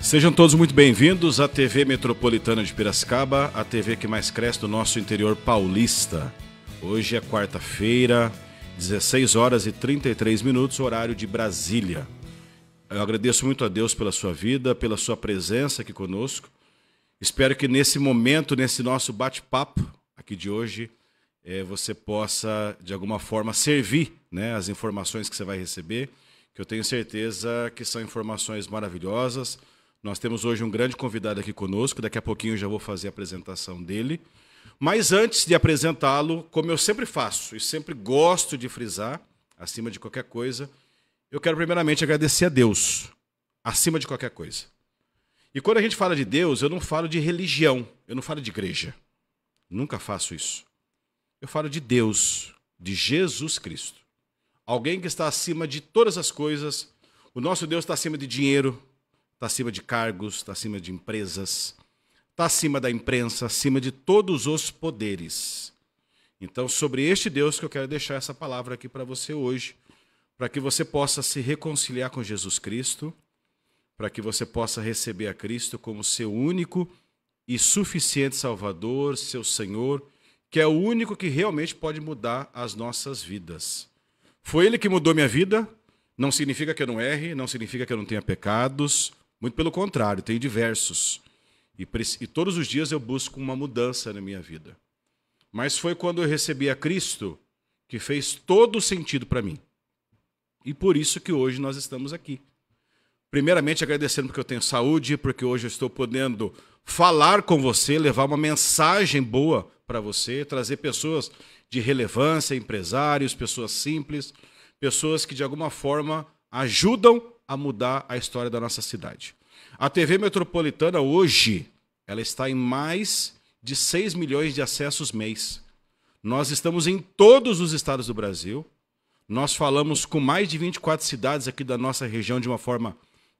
Sejam todos muito bem-vindos à TV Metropolitana de Piracicaba, a TV que mais cresce do nosso interior paulista. Hoje é quarta-feira, 16 horas e 33 minutos, horário de Brasília. Eu agradeço muito a Deus pela sua vida, pela sua presença aqui conosco. Espero que nesse momento, nesse nosso bate-papo aqui de hoje, você possa, de alguma forma, servir, né, as informações que você vai receber, que eu tenho certeza que são informações maravilhosas. Nós temos hoje um grande convidado aqui conosco, daqui a pouquinho eu já vou fazer a apresentação dele. Mas antes de apresentá-lo, como eu sempre faço e sempre gosto de frisar, acima de qualquer coisa, eu quero primeiramente agradecer a Deus, acima de qualquer coisa. E quando a gente fala de Deus, eu não falo de religião, eu não falo de igreja. Nunca faço isso. Eu falo de Deus, de Jesus Cristo. Alguém que está acima de todas as coisas. O nosso Deus está acima de dinheiro, está acima de cargos, está acima de empresas, está acima da imprensa, acima de todos os poderes. Então, sobre este Deus que eu quero deixar essa palavra aqui para você hoje, para que você possa se reconciliar com Jesus Cristo, para que você possa receber a Cristo como seu único e suficiente Salvador, seu Senhor, que é o único que realmente pode mudar as nossas vidas. Foi Ele que mudou minha vida, não significa que eu não erre, não significa que eu não tenha pecados, muito pelo contrário, tenho diversos. E todos os dias eu busco uma mudança na minha vida. Mas foi quando eu recebi a Cristo que fez todo o sentido para mim. E por isso que hoje nós estamos aqui. Primeiramente agradecendo porque eu tenho saúde, porque hoje eu estou podendo falar com você, levar uma mensagem boa para você, trazer pessoas de relevância, empresários, pessoas simples, pessoas que de alguma forma ajudam a mudar a história da nossa cidade. A TV Metropolitana hoje, ela está em mais de 6 milhões de acessos mês. Nós estamos em todos os estados do Brasil. Nós falamos com mais de 24 cidades aqui da nossa região de uma forma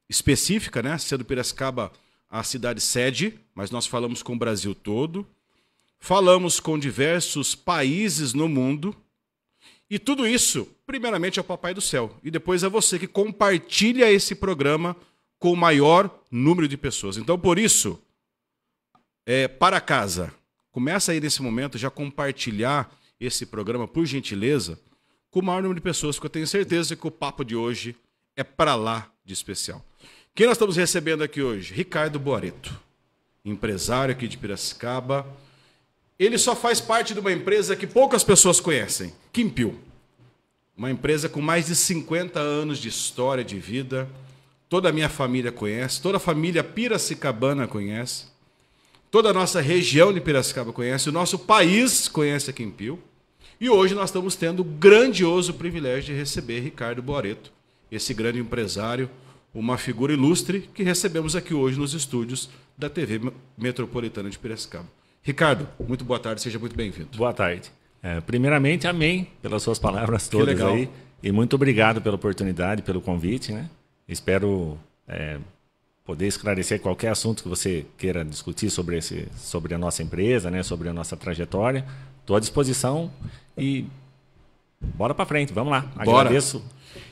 específica, né? Sendo Piracicaba a cidade sede, mas nós falamos com o Brasil todo. Falamos com diversos países no mundo. E tudo isso, primeiramente, é o Papai do Céu. E depois é você que compartilha esse programa com o maior número de pessoas. Então, por isso, para casa, começa aí nesse momento já compartilhar esse programa, por gentileza, com o maior número de pessoas, porque eu tenho certeza que o papo de hoje é para lá de especial. Quem nós estamos recebendo aqui hoje? Ricardo Boareto, empresário aqui de Piracicaba. Ele só faz parte de uma empresa que poucas pessoas conhecem, Quimpiu. Uma empresa com mais de 50 anos de história de vida. Toda a minha família conhece, toda a família piracicabana conhece, toda a nossa região de Piracicaba conhece, o nosso país conhece a Quimpiu. E hoje nós estamos tendo o grandioso privilégio de receber Ricardo Boareto, esse grande empresário, uma figura ilustre que recebemos aqui hoje nos estúdios da TV Metropolitana de Piracicaba. Ricardo, muito boa tarde, seja muito bem-vindo. Boa tarde. Primeiramente, amém pelas suas palavras todas aí. E muito obrigado pela oportunidade, pelo convite, né? Espero poder esclarecer qualquer assunto que você queira discutir sobre a nossa empresa, né? Sobre a nossa trajetória. Estou à disposição e bora para frente, vamos lá. Bora. Agradeço.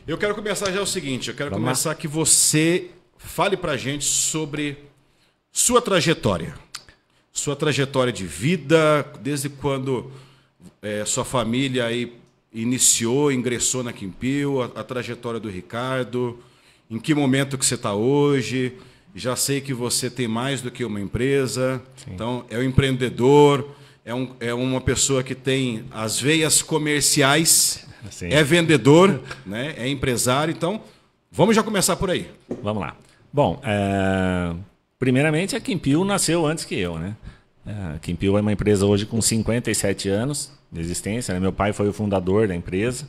Eu quero começar já o seguinte, eu quero começar que você fale para a gente sobre sua trajetória. Sua trajetória de vida, desde quando sua família aí ingressou na Quimpiu, a trajetória do Ricardo, em que momento que você está hoje. Já sei que você tem mais do que uma empresa, sim. Então é um empreendedor, é uma pessoa que tem as veias comerciais, sim. É vendedor, né? É empresário, então vamos já começar por aí. Vamos lá. Bom, primeiramente, a Quimpiu nasceu antes que eu, né? A Quimpiu é uma empresa hoje com 57 anos de existência, né? Meu pai foi o fundador da empresa.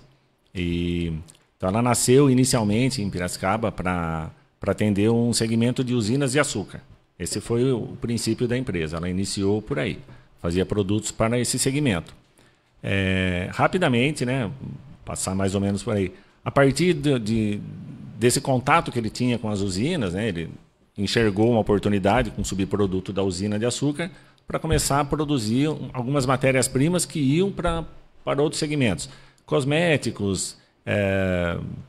Então ela nasceu inicialmente em Piracicaba para atender um segmento de usinas de açúcar. Esse foi o princípio da empresa. Ela iniciou por aí. Fazia produtos para esse segmento. Rapidamente, né? Passar mais ou menos por aí. A partir desse contato que ele tinha com as usinas, né? Ele enxergou uma oportunidade com o subproduto da usina de açúcar para começar a produzir algumas matérias-primas que iam para outros segmentos. Cosméticos,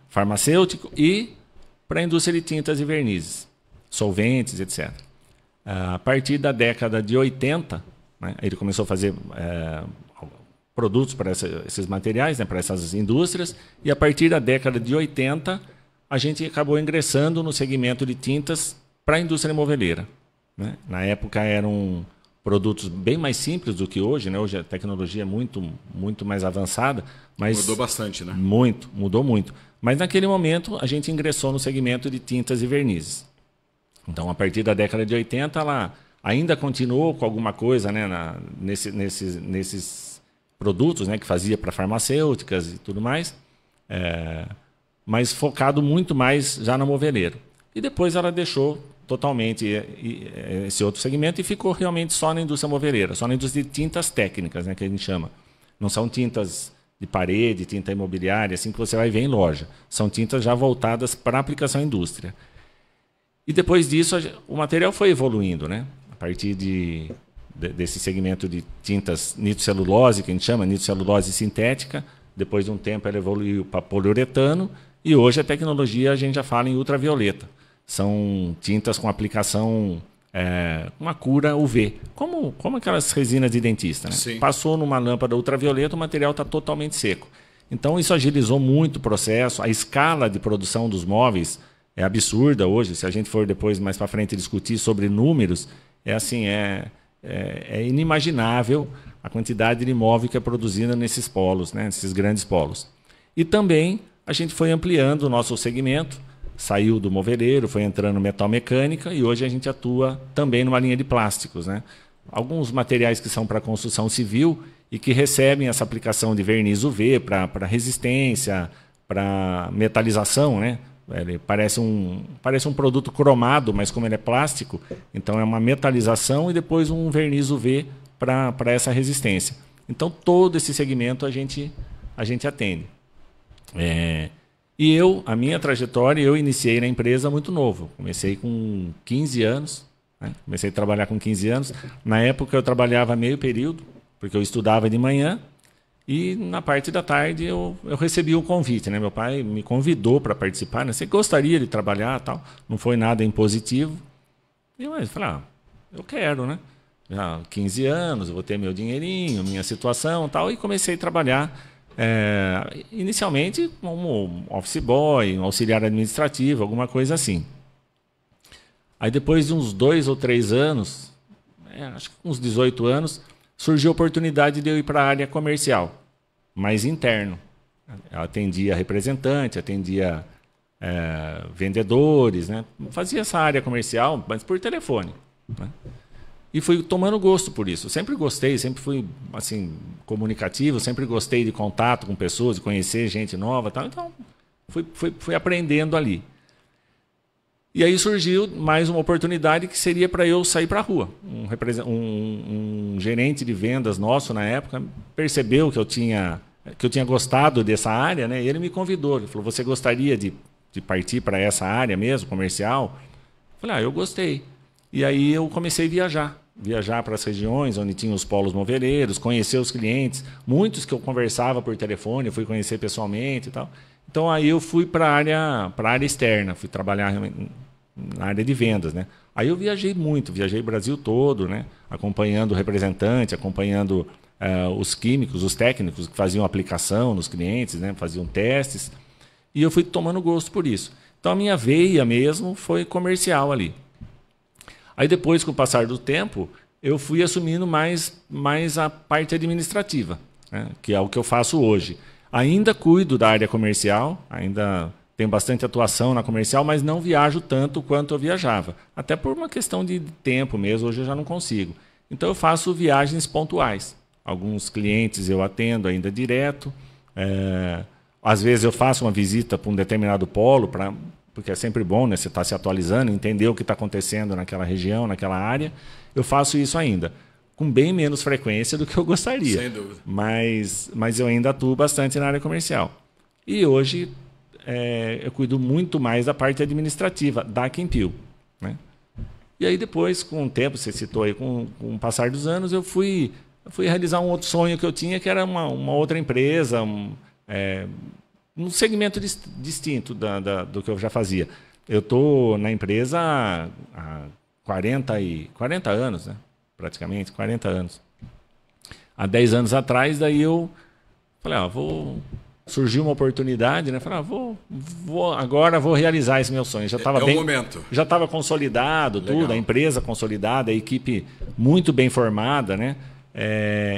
farmacêutico e para a indústria de tintas e vernizes. solventes, etc. A partir da década de 80, né, ele começou a fazer produtos para esses materiais, né, para essas indústrias, e a partir da década de 80, a gente acabou ingressando no segmento de tintas para a indústria moveleira. Né? Na época eram produtos bem mais simples do que hoje, né? Hoje a tecnologia é muito mais avançada, mas mudou bastante, né? Mudou muito. Mas naquele momento a gente ingressou no segmento de tintas e vernizes. Então, a partir da década de 80, ela ainda continuou com alguma coisa, né, nesses produtos, né, que fazia para farmacêuticas e tudo mais, mas focado muito mais já no moveleiro. E depois ela deixou totalmente esse outro segmento e ficou realmente só na indústria moveleira, só na indústria de tintas técnicas, né, que a gente chama. Não são tintas de parede, tinta imobiliária, assim que você vai ver em loja. São tintas já voltadas para a aplicação indústria. E depois disso, o material foi evoluindo, né? A partir desse segmento de tintas nitrocelulose, que a gente chama, nitrocelulose sintética. Depois de um tempo, ela evoluiu para poliuretano. E hoje a tecnologia a gente já fala em ultravioleta. São tintas com aplicação, uma cura UV. Como aquelas resinas de dentista, né? Sim. Passou numa lâmpada ultravioleta, o material está totalmente seco. Então, isso agilizou muito o processo. A escala de produção dos móveis é absurda hoje. Se a gente for depois, mais para frente, discutir sobre números, é inimaginável a quantidade de imóvel que é produzida nesses polos, né, nesses grandes polos. E também a gente foi ampliando o nosso segmento, saiu do moveleiro, foi entrando no metal mecânica e hoje a gente atua também numa linha de plásticos, né? Alguns materiais que são para construção civil e que recebem essa aplicação de verniz UV para resistência, para metalização, né? Ele parece um produto cromado, mas como ele é plástico, então é uma metalização e depois um verniz UV para essa resistência. Então, todo esse segmento a gente atende. E a minha trajetória, eu iniciei na empresa muito novo. Comecei com 15 anos, né? Comecei a trabalhar com 15 anos. Na época, eu trabalhava meio período, porque eu estudava de manhã. E na parte da tarde eu recebi o convite, né? Meu pai me convidou para participar, né? Você gostaria de trabalhar, tal? Não foi nada impositivo. E eu falei, eu quero, né? Já 15 anos, eu vou ter meu dinheirinho, minha situação, tal. E comecei a trabalhar inicialmente como office boy, um auxiliar administrativo, alguma coisa assim. Aí depois de uns 2 ou 3 anos, acho que uns 18 anos, surgiu a oportunidade de eu ir para a área comercial, mais interno. Eu atendia representante, atendia vendedores, né? Fazia essa área comercial, mas por telefone, né? E fui tomando gosto por isso. Sempre gostei, sempre fui assim, comunicativo, sempre gostei de contato com pessoas, de conhecer gente nova, tal. Então fui aprendendo ali. E aí surgiu mais uma oportunidade que seria para eu sair para a rua. Um gerente de vendas nosso na época percebeu que eu tinha gostado dessa área, né? E ele me convidou. Ele falou, você gostaria de partir para essa área mesmo, comercial? Eu falei, eu gostei. E aí eu comecei a viajar para as regiões onde tinha os polos moveleiros, conhecer os clientes. Muitos que eu conversava por telefone, eu fui conhecer pessoalmente e tal. Então aí eu fui para a área externa, fui trabalhar na área de vendas, né? Aí eu viajei muito, viajei o Brasil todo, né? Acompanhando o representante, acompanhando os químicos, os técnicos que faziam aplicação nos clientes, né? Faziam testes. E eu fui tomando gosto por isso. Então a minha veia mesmo foi comercial ali. Aí depois, com o passar do tempo, eu fui assumindo mais a parte administrativa, né? Que é o que eu faço hoje. Ainda cuido da área comercial, ainda tenho bastante atuação na comercial, mas não viajo tanto quanto eu viajava. Até por uma questão de tempo mesmo, hoje eu já não consigo. Então eu faço viagens pontuais. Alguns clientes eu atendo ainda direto. Às vezes eu faço uma visita para um determinado polo, porque é sempre bom, né? Você estar se atualizando, entender o que está acontecendo naquela região, naquela área. Eu faço isso ainda, com bem menos frequência do que eu gostaria. Sem dúvida. Mas eu ainda atuo bastante na área comercial. E hoje eu cuido muito mais da parte administrativa da Quempil, né? E aí depois, com o tempo, você citou aí, com o passar dos anos, eu fui realizar um outro sonho que eu tinha, que era uma outra empresa, um segmento distinto do que eu já fazia. Eu estou na empresa há 40 anos, né? Praticamente, 40 anos. Há 10 anos atrás, daí eu falei, surgiu uma oportunidade, né? Falei, agora vou realizar esse meu sonho. Já estava momento. Já estava consolidado, legal. Tudo, a empresa consolidada, a equipe muito bem formada, né?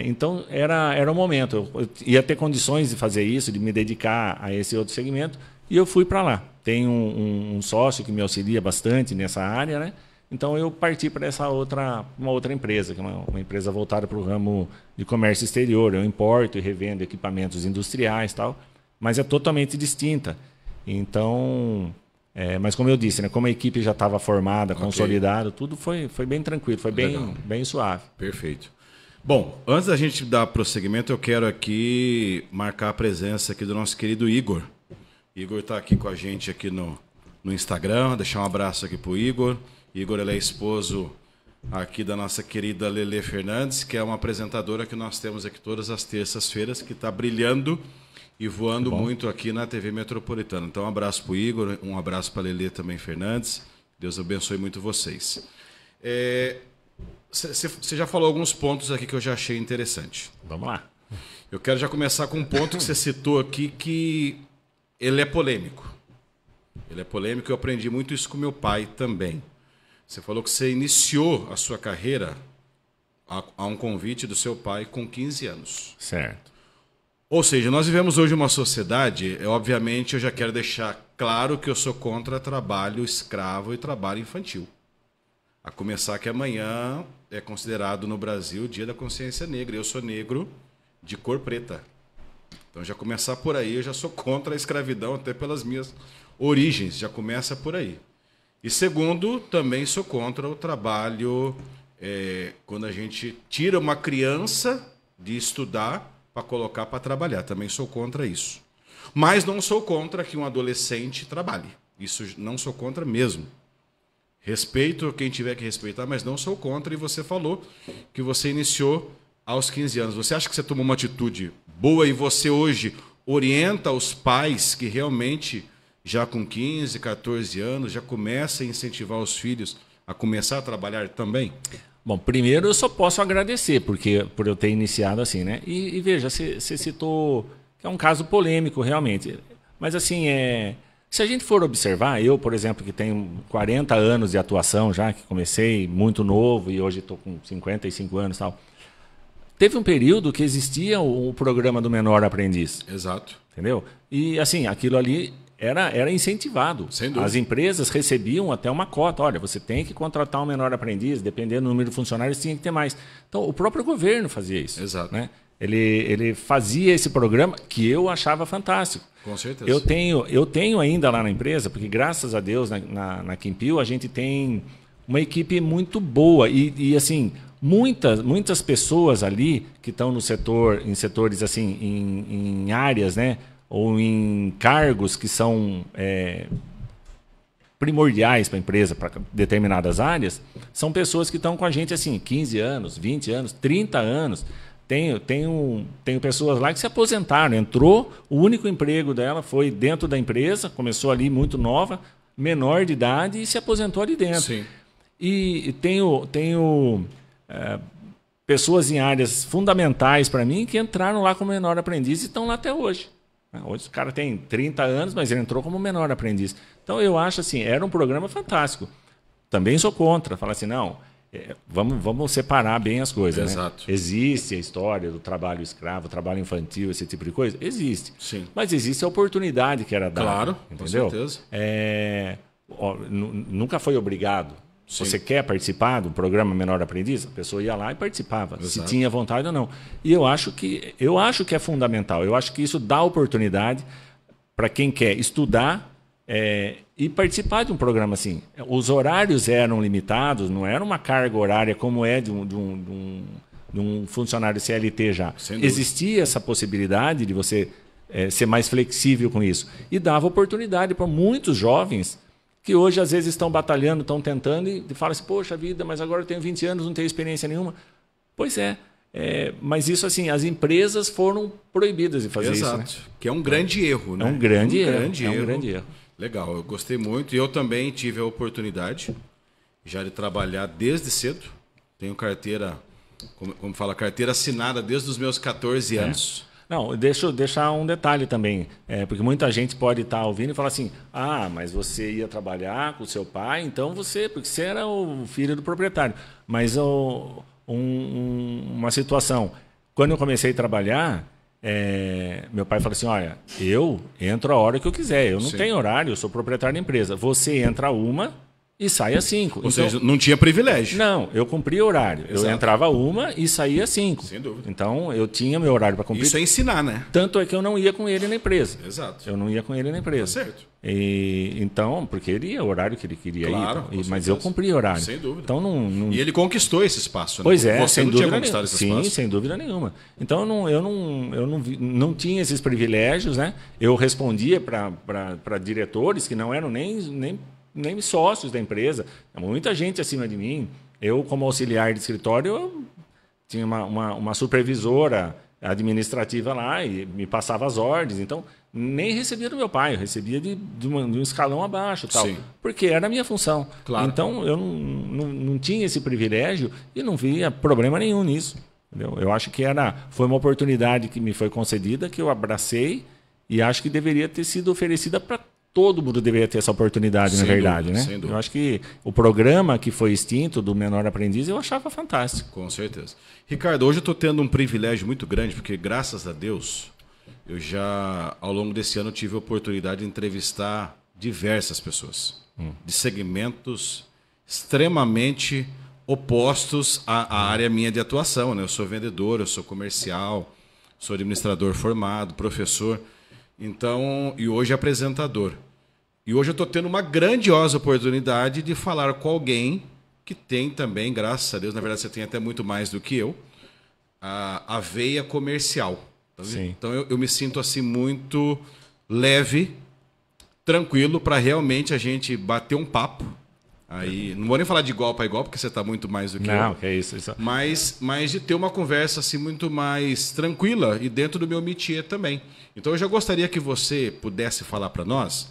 Então era o momento. Eu ia ter condições de fazer isso, de me dedicar a esse outro segmento, e eu fui para lá. Tenho um sócio que me auxilia bastante nessa área, né? Então eu parti para uma outra empresa, que é uma empresa voltada para o ramo de comércio exterior. Eu importo e revendo equipamentos industriais e tal, mas é totalmente distinta. Então, mas como eu disse, né, como a equipe já estava formada, consolidada, tudo foi bem tranquilo, foi bem suave. Perfeito. Bom, antes da gente dar prosseguimento, eu quero aqui marcar a presença aqui do nosso querido Igor. Igor está aqui com a gente aqui no Instagram, deixar um abraço aqui para o Igor. Igor, ele é esposo aqui da nossa querida Lelê Fernandes, que é uma apresentadora que nós temos aqui todas as terças-feiras, que está brilhando e voando muito aqui na TV Metropolitana. Então, um abraço para o Igor, um abraço para a Lelê também Fernandes. Deus abençoe muito vocês. Você já falou alguns pontos aqui que eu já achei interessante. Vamos lá. Eu quero já começar com um ponto que você citou aqui, que ele é polêmico. Ele é polêmico, eu aprendi muito isso com meu pai também. Você falou que você iniciou a sua carreira a um convite do seu pai com 15 anos. Certo. Ou seja, nós vivemos hoje uma sociedade, obviamente eu já quero deixar claro que eu sou contra trabalho escravo e trabalho infantil. A começar que amanhã é considerado no Brasil o Dia da Consciência Negra. Eu sou negro de cor preta. Então já começar por aí, eu já sou contra a escravidão, até pelas minhas origens, já começa por aí. E segundo, também sou contra o trabalho quando a gente tira uma criança de estudar para colocar para trabalhar. Também sou contra isso. Mas não sou contra que um adolescente trabalhe. Isso não sou contra mesmo. Respeito quem tiver que respeitar, mas não sou contra. E você falou que você iniciou aos 15 anos. Você acha que você tomou uma atitude boa e você hoje orienta os pais que realmente já com 15, 14 anos, já começa a incentivar os filhos a começar a trabalhar também? Bom, primeiro eu só posso agradecer por eu ter iniciado assim, né? E veja, você citou que é um caso polêmico realmente. Mas assim, se a gente for observar, eu, por exemplo, que tenho 40 anos de atuação já, que comecei muito novo e hoje estou com 55 anos e tal, teve um período que existia o programa do menor aprendiz. Exato. Entendeu? E assim, aquilo ali era incentivado. Sem dúvida. As empresas recebiam até uma cota. Olha, você tem que contratar um menor aprendiz, dependendo do número de funcionários, tinha que ter mais. Então, o próprio governo fazia isso. Exato. Né? Ele fazia esse programa que eu achava fantástico. Com certeza. Eu tenho ainda lá na empresa, porque graças a Deus na Quimpil a gente tem uma equipe muito boa e assim, muitas pessoas ali que estão no setor, em setores assim, em áreas, né, ou em cargos que são primordiais para a empresa, para determinadas áreas, são pessoas que estão com a gente assim, 15 anos, 20 anos, 30 anos. Tenho pessoas lá que se aposentaram. Entrou, o único emprego dela foi dentro da empresa, começou ali muito nova, menor de idade, e se aposentou ali dentro. Sim. E tenho pessoas em áreas fundamentais para mim que entraram lá como menor aprendiz e estão lá até hoje. Hoje o cara tem 30 anos, mas ele entrou como menor aprendiz. Então eu acho assim, era um programa fantástico. Também sou contra, falar assim, não, vamos separar bem as coisas. Exato. Né? Existe a história do trabalho escravo, trabalho infantil, esse tipo de coisa? Existe. Sim. Mas existe a oportunidade que era dada. Claro, entendeu? com certeza. Nunca foi obrigado. Sim. Você quer participar do programa Menor Aprendiz? A pessoa ia lá e participava, exato, se tinha vontade ou não. E eu acho que é fundamental. Eu acho que isso dá oportunidade para quem quer estudar e participar de um programa assim. Os horários eram limitados, não era uma carga horária como é de um funcionário CLT já. Existia essa possibilidade de você ser mais flexível com isso. E dava oportunidade para muitos jovens que hoje às vezes estão batalhando, estão tentando e falam assim, poxa vida, mas agora eu tenho 20 anos, não tenho experiência nenhuma. Pois mas isso assim, as empresas foram proibidas de fazer isso. Né? Que é um grande erro. Né? É um grande erro. Legal, eu gostei muito. E eu também tive a oportunidade já de trabalhar desde cedo. Tenho carteira, como fala, carteira assinada desde os meus 14 anos. Não, deixa eu deixar um detalhe também, porque muita gente pode estar ouvindo e falar assim, mas você ia trabalhar com o seu pai, então porque você era o filho do proprietário. Mas uma situação, quando eu comecei a trabalhar, meu pai falou assim, olha, eu entro a hora que eu quiser, eu não tenho horário, eu sou proprietário da empresa, você entra e sai às 5. Ou seja, não tinha privilégio. Não, eu cumpria horário. Exato. Eu entrava e saía às 5. Sem dúvida. Então, eu tinha meu horário para cumprir. Isso é ensinar, né? Tanto é que eu não ia com ele na empresa. Exato. Eu não ia com ele na empresa. Tá certo. Então, porque ele ia o horário que ele queria ir. Mas eu cumpria horário. Sem dúvida. Então, não... E ele conquistou esse espaço, né? Pois é, você sem não dúvida tinha conquistado esse espaço. Sim, sem dúvida nenhuma. Então, eu não tinha esses privilégios, né? Eu respondia para diretores que não eram nem sócios da empresa, muita gente acima de mim. Eu, como auxiliar de escritório, eu tinha uma supervisora administrativa lá e me passava as ordens. Então, nem recebia do meu pai, eu recebia de um escalão abaixo, tal, porque era a minha função. Claro. Então, eu não tinha esse privilégio e não via problema nenhum nisso. Entendeu? Eu acho que foi uma oportunidade que me foi concedida, que eu abracei e acho que deveria ter sido oferecida para todo mundo. Deveria ter essa oportunidade, na verdade, né? Sem dúvida. Eu acho que o programa que foi extinto do Menor Aprendiz, eu achava fantástico. Com certeza. Ricardo, hoje eu estou tendo um privilégio muito grande, porque graças a Deus, eu já, ao longo desse ano, tive a oportunidade de entrevistar diversas pessoas, de segmentos extremamente opostos à área minha de atuação, né? Eu sou vendedor, eu sou comercial, sou administrador formado, professor, então, e hoje apresentador. E hoje eu estou tendo uma grandiosa oportunidade de falar com alguém que tem também, graças a Deus, na verdade você tem até muito mais do que eu, a veia comercial. Tá vendo? Sim. Então eu me sinto assim muito leve, tranquilo, para realmente a gente bater um papo. Aí, não vou nem falar de igual para igual, porque você está muito mais do que eu. Não, que é isso. Mas de ter uma conversa assim muito mais tranquila e dentro do meu métier também. Então eu já gostaria que você pudesse falar para nós,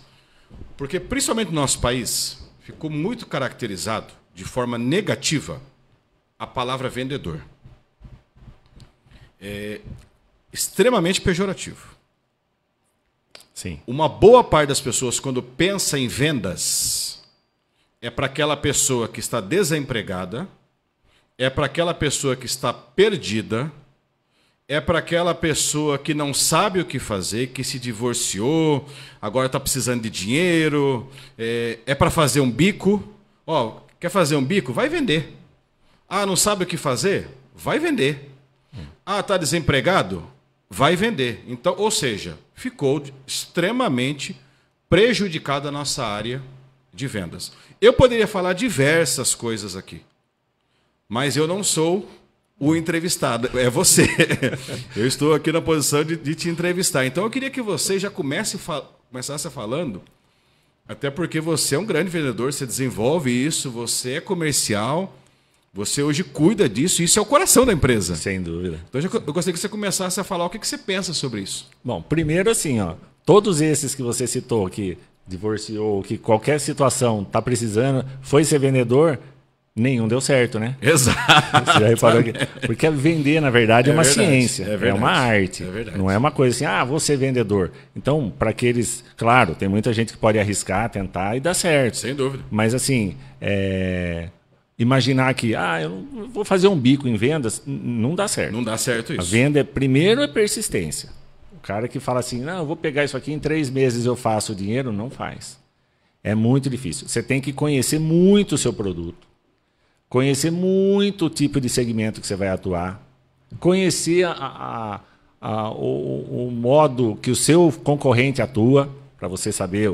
porque principalmente no nosso país ficou muito caracterizado de forma negativa a palavra vendedor. É extremamente pejorativo. Sim. Uma boa parte das pessoas, quando pensa em vendas, é para aquela pessoa que está desempregada, é para aquela pessoa que está perdida, é para aquela pessoa que não sabe o que fazer, que se divorciou, agora está precisando de dinheiro, é para fazer um bico. Ó, quer fazer um bico? Vai vender. Ah, não sabe o que fazer? Vai vender. Ah, está desempregado? Vai vender. Então, ou seja, ficou extremamente prejudicada a nossa área de vendas. Eu poderia falar diversas coisas aqui, mas eu não sou o entrevistado, é você. Eu estou aqui na posição de te entrevistar. Então eu queria que você já começasse falando, até porque você é um grande vendedor, você desenvolve isso, você é comercial, você hoje cuida disso, isso é o coração da empresa. Sem dúvida. Então eu gostaria que você começasse a falar o que você pensa sobre isso. Bom, primeiro assim, todos esses que você citou, que divorciou, que qualquer situação está precisando, foi ser vendedor, nenhum deu certo, né? Exato. Você já reparou que... Porque vender, na verdade, é uma ciência, é uma arte. É verdade. Não é uma coisa assim, vou ser vendedor. Então, para aqueles... Claro, tem muita gente que pode arriscar, tentar e dar certo. Sem dúvida. Mas assim, imaginar que, eu vou fazer um bico em vendas, não dá certo. Não dá certo isso. A venda, primeiro, é persistência. O cara que fala assim, não, eu vou pegar isso aqui, em 3 meses eu faço o dinheiro, não faz. É muito difícil. Você tem que conhecer muito o seu produto. Conhecer muito o tipo de segmento que você vai atuar. Conhecer o modo que o seu concorrente atua, para você saber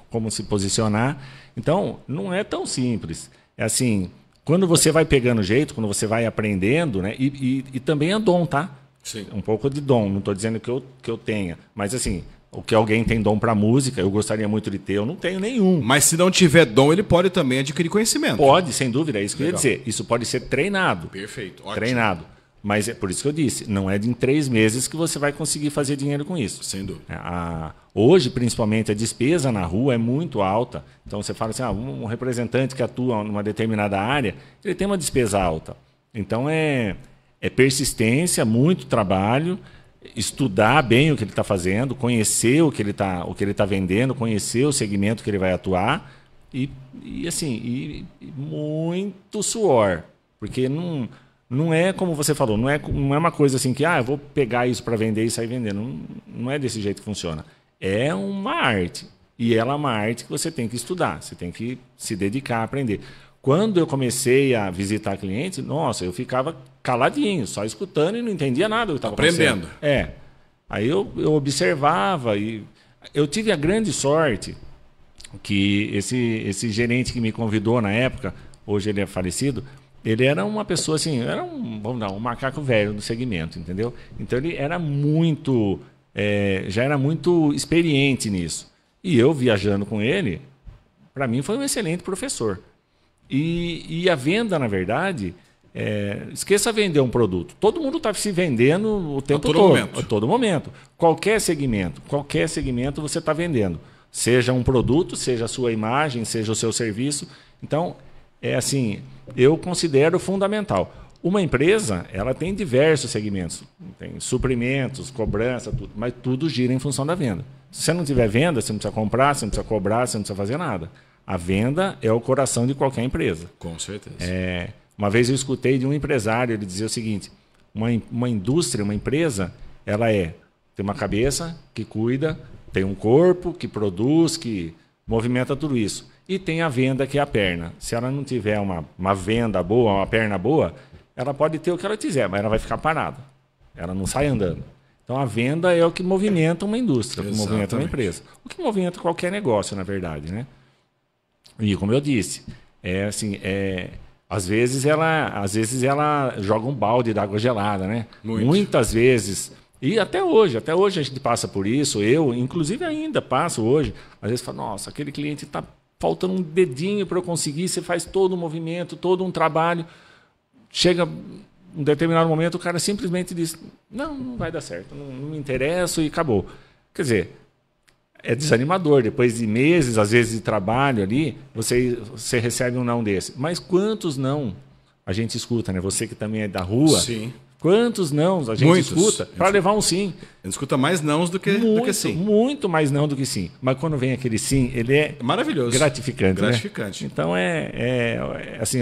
como se posicionar. Então, não é tão simples. É assim, quando você vai pegando jeito, quando você vai aprendendo, né? E também é dom, tá? Sim. Um pouco de dom. Não estou dizendo que eu tenha. Mas assim, o que alguém tem dom para música, eu gostaria muito de ter, eu não tenho nenhum. Mas se não tiver dom, ele pode também adquirir conhecimento. Pode, sem dúvida, é isso que eu ia Legal. dizer. Isso pode ser treinado. Perfeito, ótimo. Treinado. Mas é por isso que eu disse, não é em 3 meses que você vai conseguir fazer dinheiro com isso. Sem dúvida. Hoje, principalmente, a despesa na rua é muito alta. Então, você fala assim, um representante que atua numa determinada área, ele tem uma despesa alta. Então, é persistência, muito trabalho, estudar bem o que ele está fazendo, conhecer o que ele tá vendendo, conhecer o segmento que ele vai atuar e muito suor. Porque não é como você falou, não é uma coisa assim que eu vou pegar isso para vender e sair vendendo. Não é desse jeito que funciona. É uma arte. E ela é uma arte que você tem que estudar, você tem que se dedicar a aprender. Quando eu comecei a visitar clientes, nossa, eu ficava caladinho, só escutando e não entendia nada do que estava aprendendo. Aí eu observava e eu tive a grande sorte que esse gerente que me convidou na época, hoje ele é falecido, ele era uma pessoa assim, um macaco velho do segmento, entendeu? Então ele era já era muito experiente nisso. E eu viajando com ele, para mim foi um excelente professor. E a venda, na verdade, esqueça vender um produto. Todo mundo está se vendendo o tempo todo. A todo momento. Qualquer segmento você está vendendo. Seja um produto, seja a sua imagem, seja o seu serviço. Então, eu considero fundamental. Uma empresa, ela tem diversos segmentos. Tem suprimentos, cobrança, tudo. Mas tudo gira em função da venda. Se você não tiver venda, você não precisa comprar, você não precisa cobrar, você não precisa fazer nada. A venda é o coração de qualquer empresa. Com certeza. Uma vez eu escutei de um empresário, ele dizia o seguinte, uma indústria, uma empresa, ela tem uma cabeça que cuida, tem um corpo que produz, que movimenta tudo isso. E tem a venda, que é a perna. Se ela não tiver uma venda boa, uma perna boa, ela pode ter o que ela quiser, mas ela vai ficar parada. Ela não sai andando. Então, a venda é o que movimenta uma indústria, o que movimenta uma empresa. O que movimenta qualquer negócio, na verdade, né? E, como eu disse, às vezes ela joga um balde d'água gelada, né? Muitas vezes. E até hoje a gente passa por isso. Eu, inclusive, ainda passo hoje. Às vezes falo, nossa, aquele cliente está faltando um dedinho para eu conseguir. Você faz todo um movimento, todo um trabalho. Chega um determinado momento, o cara simplesmente diz, não vai dar certo, não me interessa e acabou. Quer dizer, é desanimador. Depois de meses, às vezes, de trabalho ali, você recebe um não desse. Mas quantos não a gente escuta, né? Você que também é da rua. Sim. Quantos não a gente escuta para levar um sim? A gente escuta mais nãos do que sim. Muito mais não do que sim. Mas quando vem aquele sim, ele é maravilhoso. Gratificante. Né? Então, assim,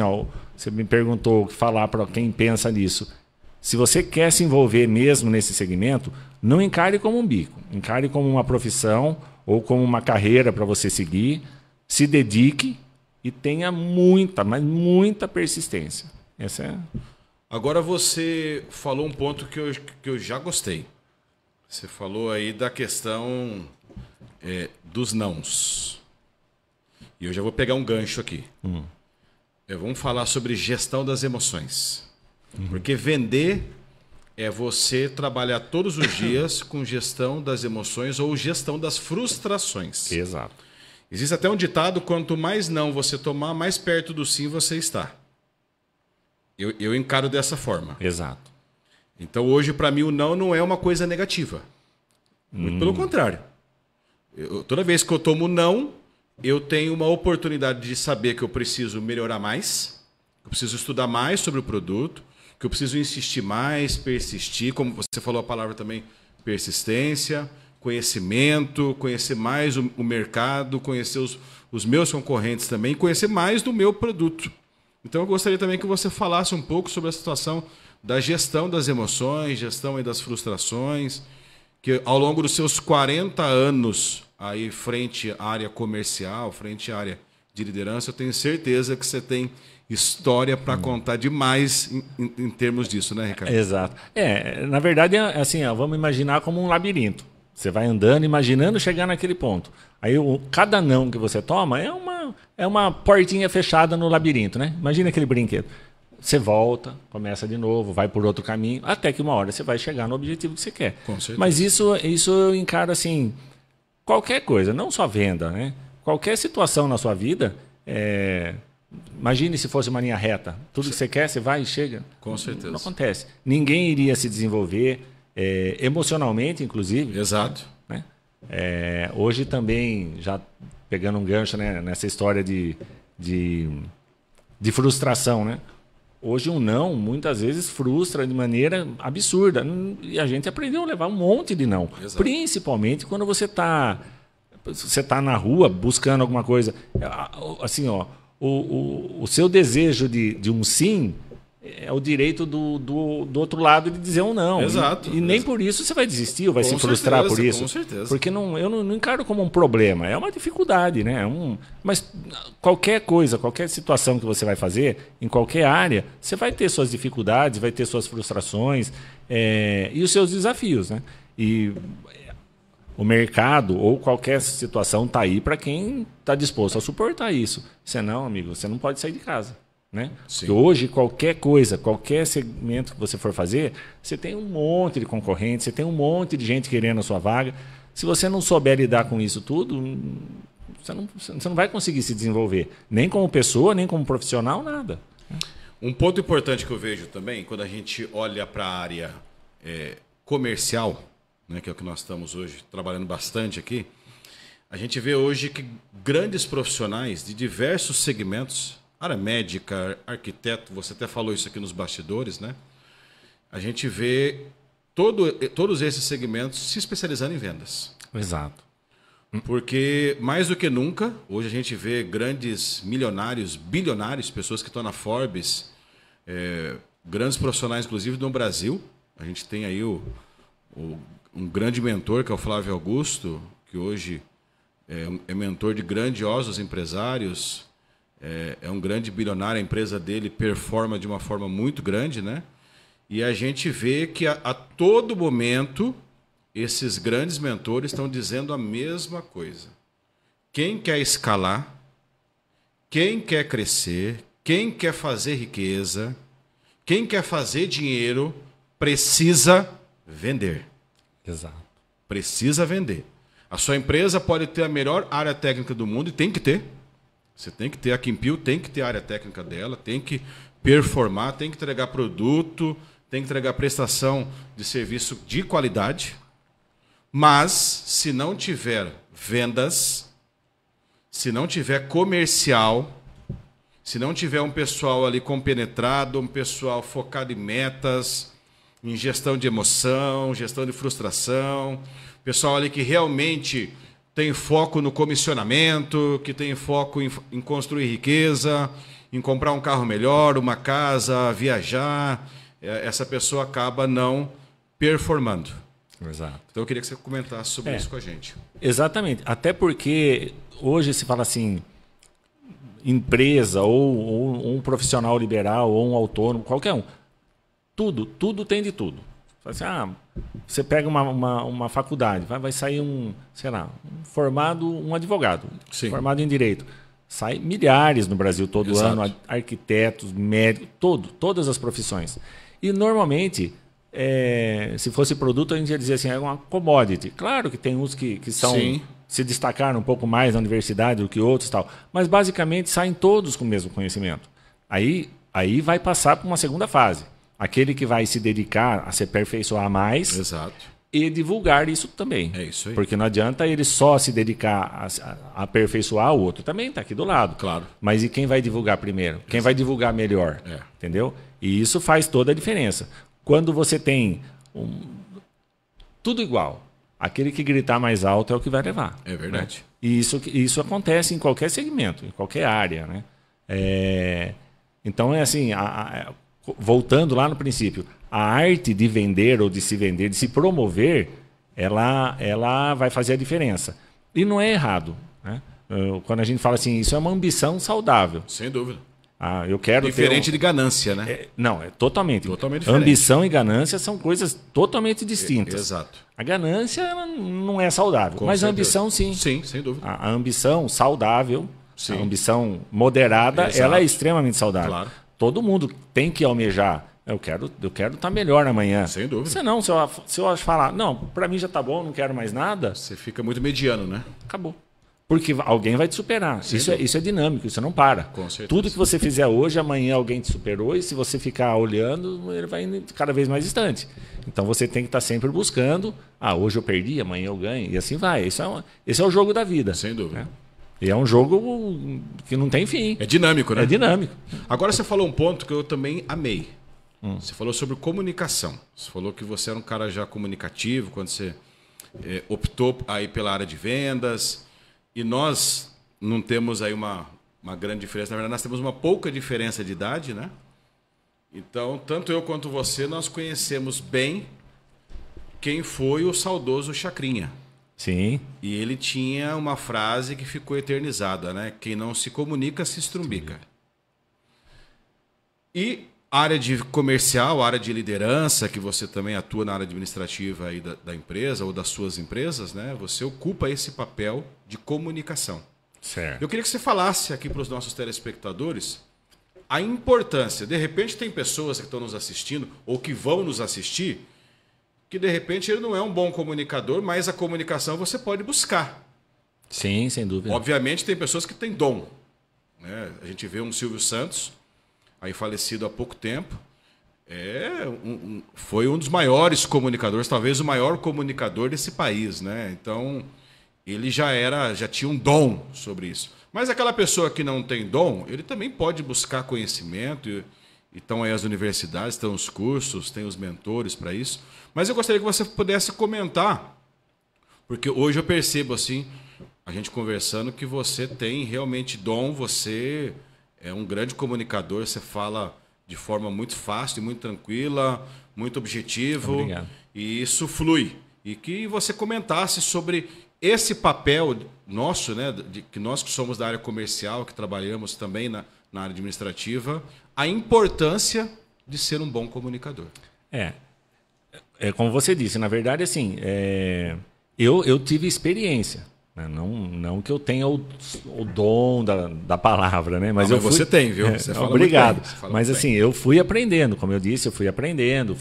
você me perguntou falar para quem pensa nisso. Se você quer se envolver mesmo nesse segmento, não encare como um bico. Encare como uma profissão ou como uma carreira para você seguir. Se dedique e tenha muita, mas muita persistência. Essa é... Agora você falou um ponto que eu já gostei. Você falou aí da questão dos nãos. E eu já vou pegar um gancho aqui. Vamos falar sobre gestão das emoções. Porque vender é você trabalhar todos os dias com gestão das emoções ou gestão das frustrações. Exato. Existe até um ditado, quanto mais não você tomar, mais perto do sim você está. Eu encaro dessa forma. Exato. Então, hoje, para mim, o não é uma coisa negativa. Muito pelo contrário. Toda vez que eu tomo não, eu tenho uma oportunidade de saber que eu preciso melhorar mais, que eu preciso estudar mais sobre o produto, que eu preciso insistir mais, persistir, como você falou a palavra também, persistência, conhecimento, conhecer mais o mercado, conhecer os meus concorrentes também, conhecer mais do meu produto. Então, eu gostaria também que você falasse um pouco sobre a situação da gestão das emoções, gestão das frustrações, que ao longo dos seus 40 anos aí frente à área comercial, frente à área de liderança, eu tenho certeza que você tem história para contar demais em termos disso, né, Ricardo? Exato. Na verdade, assim, vamos imaginar como um labirinto. Você vai andando, imaginando chegar naquele ponto. Aí cada não que você toma é uma portinha fechada no labirinto, né? Imagina aquele brinquedo. Você volta, começa de novo, vai por outro caminho, até que uma hora você vai chegar no objetivo que você quer. Com certeza. Mas isso eu encaro assim, qualquer coisa, não só venda, né? Qualquer situação na sua vida, Imagine se fosse uma linha reta. Tudo que você quer, você vai e chega. Com certeza. Não acontece. Ninguém iria se desenvolver emocionalmente, inclusive. Exato. Né? Hoje também, já pegando um gancho, né, nessa história de frustração, né? Hoje um não, muitas vezes, frustra de maneira absurda. E a gente aprendeu a levar um monte de não. Exato. Principalmente quando você tá na rua buscando alguma coisa. Assim, ó, o seu desejo de um sim é o direito do outro lado de dizer um não. Exato. E nem por isso você vai desistir ou vai Com se frustrar certeza, por isso. com certeza. Porque eu não encaro como um problema, é uma dificuldade, né? Mas qualquer coisa, qualquer situação que você vai fazer, em qualquer área, você vai ter suas dificuldades, vai ter suas frustrações e os seus desafios, né? E o mercado ou qualquer situação está aí para quem está disposto a suportar isso. Senão, amigo, você não pode sair de casa. Né? Porque hoje, qualquer coisa, qualquer segmento que você for fazer, você tem um monte de concorrentes, você tem um monte de gente querendo a sua vaga. Se você não souber lidar com isso tudo, você não vai conseguir se desenvolver. Nem como pessoa, nem como profissional, nada. Um ponto importante que eu vejo também, quando a gente olha para a área comercial, né, que é o que nós estamos hoje trabalhando bastante aqui, a gente vê hoje que grandes profissionais de diversos segmentos, área médica, arquiteto, você até falou isso aqui nos bastidores, né? A gente vê todos esses segmentos se especializando em vendas. Exato. Porque, mais do que nunca, hoje a gente vê grandes milionários, bilionários, pessoas que estão na Forbes, grandes profissionais, inclusive, no Brasil. A gente tem aí um grande mentor, que é o Flávio Augusto, que hoje é mentor de grandiosos empresários. É um grande bilionário, a empresa dele performa de uma forma muito grande, né? E a gente vê que a todo momento esses grandes mentores estão dizendo a mesma coisa. Quem quer escalar, quem quer crescer, quem quer fazer riqueza, quem quer fazer dinheiro, precisa vender. Exato. Precisa vender. A sua empresa pode ter a melhor área técnica do mundo e tem que ter. Você tem que ter, a Kimpil tem que ter a área técnica dela, tem que performar, tem que entregar produto, tem que entregar prestação de serviço de qualidade. Mas, se não tiver vendas, se não tiver comercial, se não tiver um pessoal ali compenetrado, um pessoal focado em metas, em gestão de emoção, gestão de frustração, pessoal ali que realmente tem foco no comissionamento, que tem foco em construir riqueza, em comprar um carro melhor, uma casa, viajar, essa pessoa acaba não performando. Exato. Então eu queria que você comentasse sobre isso com a gente. Exatamente. Até porque hoje se fala assim, empresa ou um profissional liberal ou um autônomo, qualquer um. Tudo tem de tudo. Assim, você pega uma faculdade, vai sair um advogado, Sim. Formado em direito. Sai milhares no Brasil todo Exato. ano, arquitetos, médicos, todas as profissões. E normalmente, se fosse produto, a gente ia dizer assim, é uma commodity. Claro que tem uns que se destacaram um pouco mais na universidade do que outros e tal, mas basicamente saem todos com o mesmo conhecimento. Aí vai passar para uma segunda fase. Aquele que vai se dedicar a se aperfeiçoar mais. Exato. E divulgar isso também. É isso aí. Porque não adianta ele só se dedicar a aperfeiçoar, o outro também está aqui do lado. Claro. Mas e quem vai divulgar primeiro? Quem vai divulgar melhor? Entendeu? E isso faz toda a diferença. Quando você tem tudo igual, aquele que gritar mais alto é o que vai levar. É verdade. Né? E isso acontece em qualquer segmento, em qualquer área. Né? Então, é assim... Voltando lá no princípio, a arte de vender ou de se vender, de se promover, ela vai fazer a diferença. E não é errado. Né? Quando a gente fala assim, isso é uma ambição saudável. Sem dúvida. Eu quero diferente de ganância, né? Não, é totalmente diferente. Ambição e ganância são coisas totalmente distintas. Exato. A ganância ela não é saudável, mas a ambição sim. Sim, sem dúvida. A ambição saudável, sim. A ambição moderada, ela é extremamente saudável. Claro. Todo mundo tem que almejar. Eu quero estar melhor amanhã. Sem dúvida. Senão, se eu falar, não, para mim já está bom, não quero mais nada. Você fica muito mediano, né? Acabou. Porque alguém vai te superar. Isso é dinâmico, isso não para. Com certeza. Tudo que você fizer hoje, amanhã alguém te superou, e se você ficar olhando, ele vai indo cada vez mais distante. Então você tem que estar sempre buscando. Hoje eu perdi, amanhã eu ganho, e assim vai. Esse é o jogo da vida. Sem dúvida. Né? E é um jogo que não tem fim. É dinâmico, né? É dinâmico. Agora você falou um ponto que eu também amei. Você falou sobre comunicação. Você falou que você era um cara já comunicativo quando você optou aí pela área de vendas. E nós não temos aí uma grande diferença. Na verdade, nós temos uma pouca diferença de idade, né? Então, tanto eu quanto você, nós conhecemos bem quem foi o saudoso Chacrinha. Sim. E ele tinha uma frase que ficou eternizada, né? Quem não se comunica, se estrumbica. E área de comercial, área de liderança, que você também atua na área administrativa aí da empresa ou das suas empresas, né? Você ocupa esse papel de comunicação. Certo. Eu queria que você falasse aqui para os nossos telespectadores a importância. De repente tem pessoas que estão nos assistindo ou que vão nos assistir que de repente ele não é um bom comunicador, mas a comunicação você pode buscar. Sim, sem dúvida. Obviamente tem pessoas que têm dom, né? A gente vê um Silvio Santos, aí falecido há pouco tempo, foi um dos maiores comunicadores, talvez o maior comunicador desse país, né? Então ele já tinha um dom sobre isso. Mas aquela pessoa que não tem dom, ele também pode buscar conhecimento. E estão aí as universidades, estão os cursos, tem os mentores para isso. Mas eu gostaria que você pudesse comentar, porque hoje eu percebo assim, a gente conversando, que você tem realmente dom, você é um grande comunicador, você fala de forma muito fácil, muito tranquila, muito objetivo. Obrigado. E isso flui. E que você comentasse sobre esse papel nosso, né, que nós que somos da área comercial, que trabalhamos também na área administrativa, a importância de ser um bom comunicador. É como você disse, na verdade, assim, eu tive experiência. Né? Não que eu tenha o dom da palavra, né? Mas você tem, viu? Você fala obrigado. Muito bem, você fala mas muito assim, bem. eu fui aprendendo, como eu disse, eu fui aprendendo,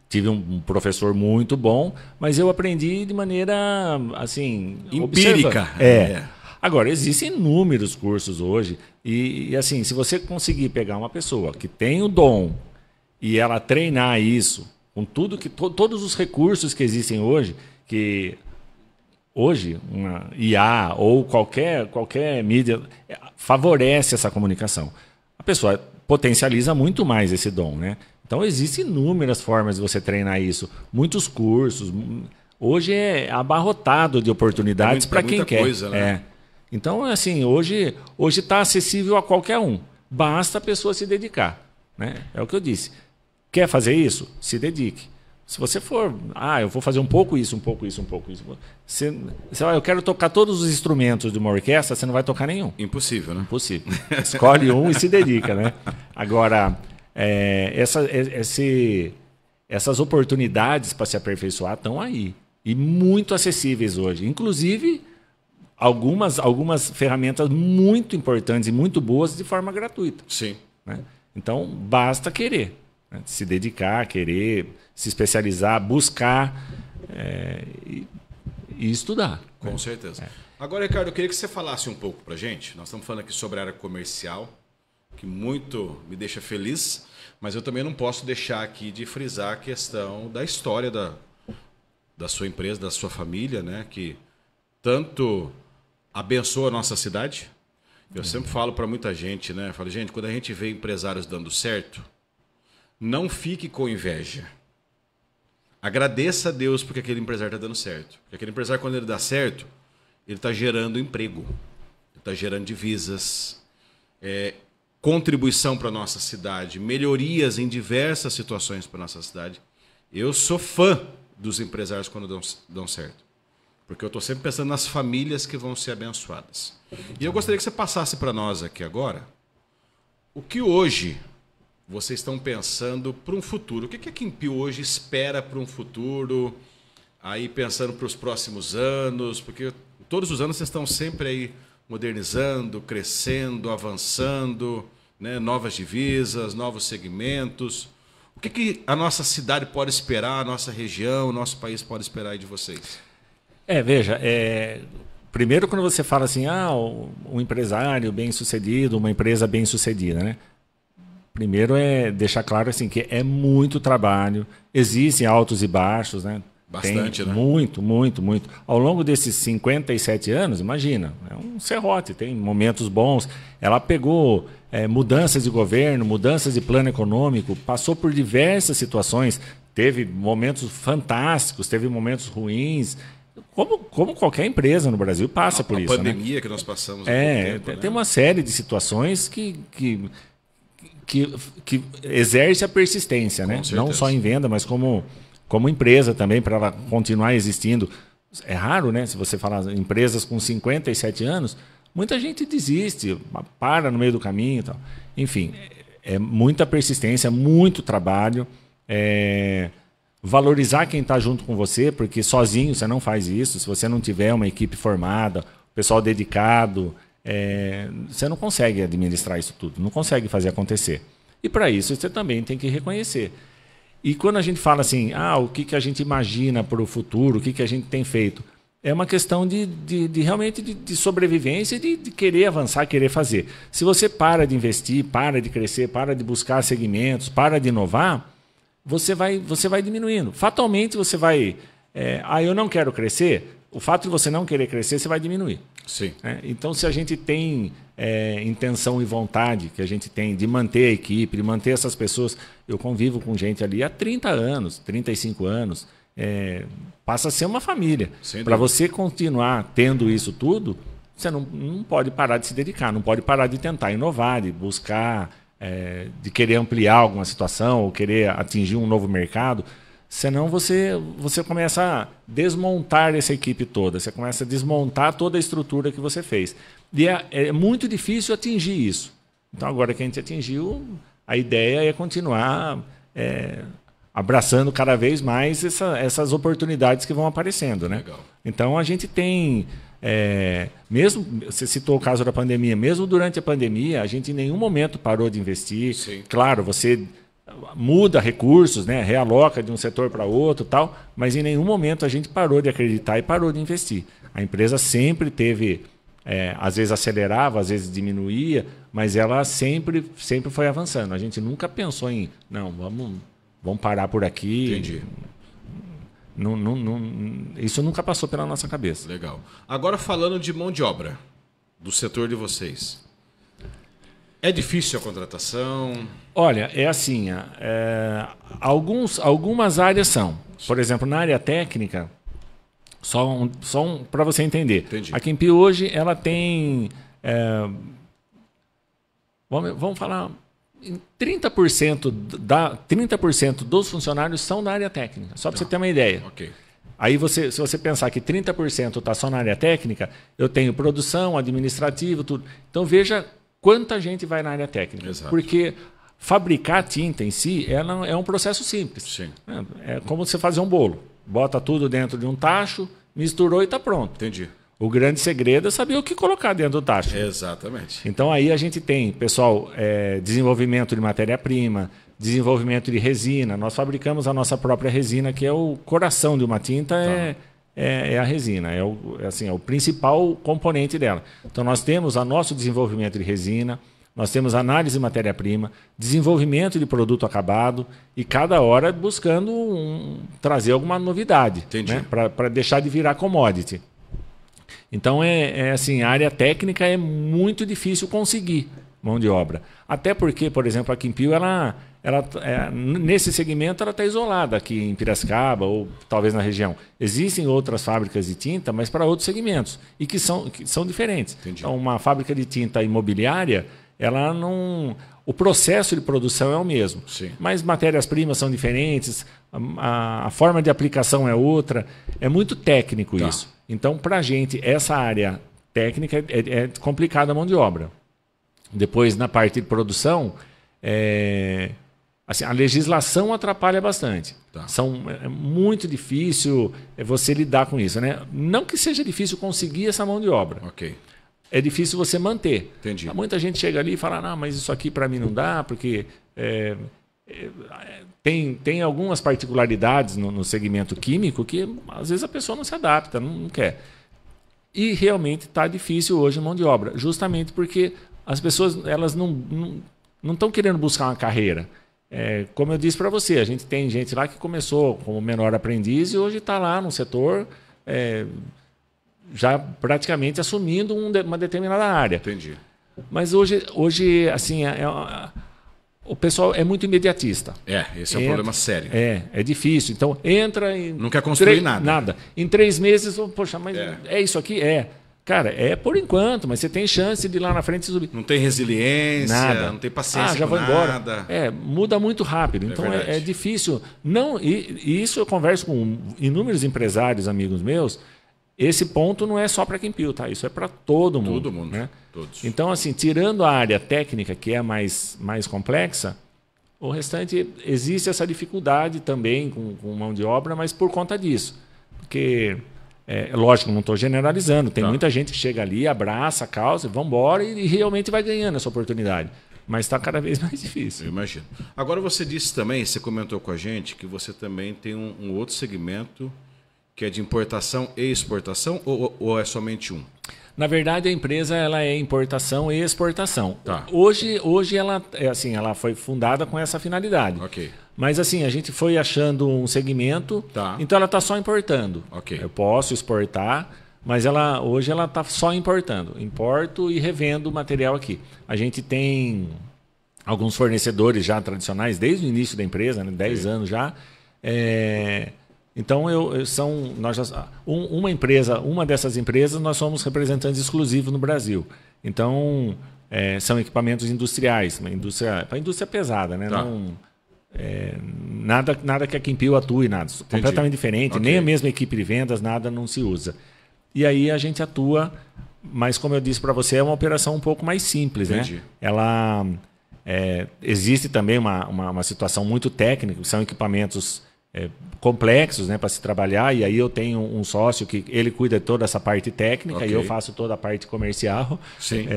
tive um professor muito bom, mas eu aprendi de maneira, assim, empírica. Agora, existem inúmeros cursos hoje e, assim, se você conseguir pegar uma pessoa que tem o dom e ela treinar isso com tudo todos os recursos que existem hoje, que hoje uma IA ou qualquer mídia favorece essa comunicação. A pessoa potencializa muito mais esse dom, né? Então, existem inúmeras formas de você treinar isso. Muitos cursos. Hoje é abarrotado de oportunidades para quem quer. Coisa, né? Então, assim, hoje está acessível a qualquer um. Basta a pessoa se dedicar. Né? É o que eu disse. Quer fazer isso? Se dedique. Se você for, eu vou fazer um pouco isso, um pouco isso, um pouco isso. Eu quero tocar todos os instrumentos de uma orquestra, você não vai tocar nenhum. Impossível, né? Impossível. Escolhe um e se dedica, né? Agora, essas oportunidades para se aperfeiçoar estão aí. E muito acessíveis hoje. Inclusive, algumas ferramentas muito importantes e muito boas de forma gratuita. Sim. Né? Então, basta querer. Né? Se dedicar, querer, se especializar, buscar e estudar. Com certeza. Agora, Ricardo, eu queria que você falasse um pouco para a gente. Nós estamos falando aqui sobre a área comercial, que muito me deixa feliz, mas eu também não posso deixar aqui de frisar a questão da história da sua empresa, da sua família, né? Que tanto abençoa a nossa cidade. Eu sempre falo para muita gente, né? Eu falo, gente, quando a gente vê empresários dando certo, não fique com inveja. Agradeça a Deus porque aquele empresário está dando certo. Porque aquele empresário, quando ele dá certo, ele está gerando emprego, ele está gerando divisas, contribuição para a nossa cidade, melhorias em diversas situações para a nossa cidade. Eu sou fã dos empresários quando dão certo. Porque eu estou sempre pensando nas famílias que vão ser abençoadas. E eu gostaria que você passasse para nós aqui agora o que hoje vocês estão pensando para um futuro. O que a Quimpiu hoje espera para um futuro, aí pensando para os próximos anos, porque todos os anos vocês estão sempre aí modernizando, crescendo, avançando, né? Novas divisas, novos segmentos. O que a nossa cidade pode esperar, a nossa região, o nosso país pode esperar aí de vocês? Veja, primeiro, quando você fala assim, um empresário bem-sucedido, uma empresa bem-sucedida, né? Primeiro é deixar claro assim que é muito trabalho, existem altos e baixos, né? Bastante, né? Muito, muito, muito. Ao longo desses 57 anos, imagina, é um serrote, tem momentos bons. Ela pegou mudanças de governo, mudanças de plano econômico, passou por diversas situações, teve momentos fantásticos, teve momentos ruins, como qualquer empresa no Brasil passa por isso. A pandemia, né? Que nós passamos há pouco tempo, tem uma série de situações que exerce a persistência, né? Não só em venda, mas como empresa também, para ela continuar existindo. É raro, né? Se você falar empresas com 57 anos, muita gente desiste, para no meio do caminho e tal. Enfim, é muita persistência, muito trabalho. Valorizar quem está junto com você, porque sozinho você não faz isso. Se você não tiver uma equipe formada, pessoal dedicado, você não consegue administrar isso tudo, não consegue fazer acontecer. E para isso você também tem que reconhecer. E quando a gente fala assim, o que a gente imagina para o futuro, o que a gente tem feito, é uma questão de realmente de sobrevivência e de querer avançar, querer fazer. Se você para de investir, para de crescer, para de buscar segmentos, para de inovar, você vai diminuindo. Fatalmente você vai... eu não quero crescer. O fato de você não querer crescer, você vai diminuir. Sim. Então, se a gente tem intenção e vontade que a gente tem de manter a equipe, de manter essas pessoas... Eu convivo com gente ali há 30 anos, 35 anos. Passa a ser uma família. Para você continuar tendo isso tudo, você não pode parar de se dedicar, não pode parar de tentar inovar, de buscar, de querer ampliar alguma situação ou querer atingir um novo mercado. Senão você começa a desmontar essa equipe toda, você começa a desmontar toda a estrutura que você fez. E é muito difícil atingir isso. Então, agora que a gente atingiu, a ideia é continuar abraçando cada vez mais essas oportunidades que vão aparecendo, né? Legal. Então, a gente tem... mesmo, você citou o caso da pandemia, mesmo durante a pandemia, a gente em nenhum momento parou de investir. Sim. Claro, você... muda recursos, né? Realoca de um setor para outro, tal, mas em nenhum momento a gente parou de acreditar e parou de investir. A empresa sempre teve, às vezes acelerava, às vezes diminuía, mas ela sempre foi avançando. A gente nunca pensou em, não, vamos parar por aqui. Entendi. Isso nunca passou pela nossa cabeça. Legal. Agora falando de mão de obra do setor de vocês. É difícil a contratação? Olha, é assim, algumas áreas são. Por exemplo, na área técnica, para você entender. Entendi. A Kempil hoje ela tem, vamos falar, 30% dos funcionários são da área técnica, só para você ter uma ideia. Okay. Aí, se você pensar que 30% está só na área técnica, eu tenho produção, administrativo, tudo. Então, veja quanta gente vai na área técnica. Exato. Porque fabricar tinta em si é um processo simples. Sim. É como você fazer um bolo. Bota tudo dentro de um tacho, misturou e está pronto. Entendi. O grande segredo é saber o que colocar dentro do tacho. Exatamente. Então aí a gente tem, pessoal, desenvolvimento de matéria-prima, desenvolvimento de resina. Nós fabricamos a nossa própria resina, que é o coração de uma tinta, é a resina, é o principal componente dela. Então nós temos o nosso desenvolvimento de resina, nós temos análise de matéria-prima, desenvolvimento de produto acabado e cada hora buscando trazer alguma novidade, né? Para deixar de virar commodity. Então assim, a área técnica é muito difícil conseguir mão de obra. Até porque, por exemplo, a Kempil, nesse segmento ela está isolada aqui em Piracicaba ou talvez na região. Existem outras fábricas de tinta, mas para outros segmentos e que são diferentes. Entendi. Então, uma fábrica de tinta imobiliária, ela não... O processo de produção é o mesmo, sim, mas matérias-primas são diferentes, a forma de aplicação é outra, é muito técnico isso. Então, para a gente, essa área técnica é complicada a mão de obra. Depois, na parte de produção, assim, a legislação atrapalha bastante. É muito difícil você lidar com isso, né? Não que seja difícil conseguir essa mão de obra. Ok. É difícil você manter. Entendi. Muita gente chega ali e fala, não, mas isso aqui para mim não dá, porque tem algumas particularidades no segmento químico que às vezes a pessoa não se adapta, não quer. E realmente está difícil hoje a mão de obra, justamente porque as pessoas elas não estão querendo buscar uma carreira. Como eu disse para você, a gente tem gente lá que começou como menor aprendiz e hoje está lá no setor já praticamente assumindo uma determinada área. Entendi. Mas hoje assim, o pessoal é muito imediatista. Esse é um problema sério. É difícil. Então, entra e... Não quer construir nada. Nada. Em 3 meses, poxa, mas é isso aqui? Cara, por enquanto, mas você tem chance de ir lá na frente subir. Não tem resiliência, nada. Não tem paciência já com vou nada. embora. Muda muito rápido. Então, é difícil. Não, e isso eu converso com inúmeros empresários, amigos meus. Esse ponto não é só para Quempil, tá? Isso é para todo mundo. Todo mundo, né? Todos. Então, assim, tirando a área técnica, que é mais complexa, o restante existe essa dificuldade também com mão de obra, mas por conta disso. Porque, lógico, não estou generalizando. Tem muita gente que chega ali, abraça a causa, vamos embora e realmente vai ganhando essa oportunidade. Mas está cada vez mais difícil. Eu imagino. Agora, você disse também, você comentou com a gente, que você também tem um outro segmento que é de importação e exportação, ou é somente um? Na verdade, a empresa ela é importação e exportação. Tá. Hoje ela, ela foi fundada com essa finalidade. Ok. Mas assim, a gente foi achando um segmento, Tá. então ela está só importando. Ok. Eu posso exportar, mas hoje ela está só importando. Importo e revendo o material aqui. A gente tem alguns fornecedores já tradicionais, desde o início da empresa, né, 10 anos já. Então, uma dessas empresas, nós somos representantes exclusivos no Brasil. Então, são equipamentos industriais, para a indústria pesada, né? Tá. Não, nada que a Quempil atue, nada. Entendi. Completamente diferente, Ok. nem a mesma equipe de vendas, nada não se usa. E aí a gente atua, mas como eu disse para você, é uma operação um pouco mais simples. Entendi. Né? Ela existe também uma situação muito técnica, são equipamentos complexos, né, para se trabalhar, e aí eu tenho um sócio que ele cuida de toda essa parte técnica. Ok. E eu faço toda a parte comercial. Sim.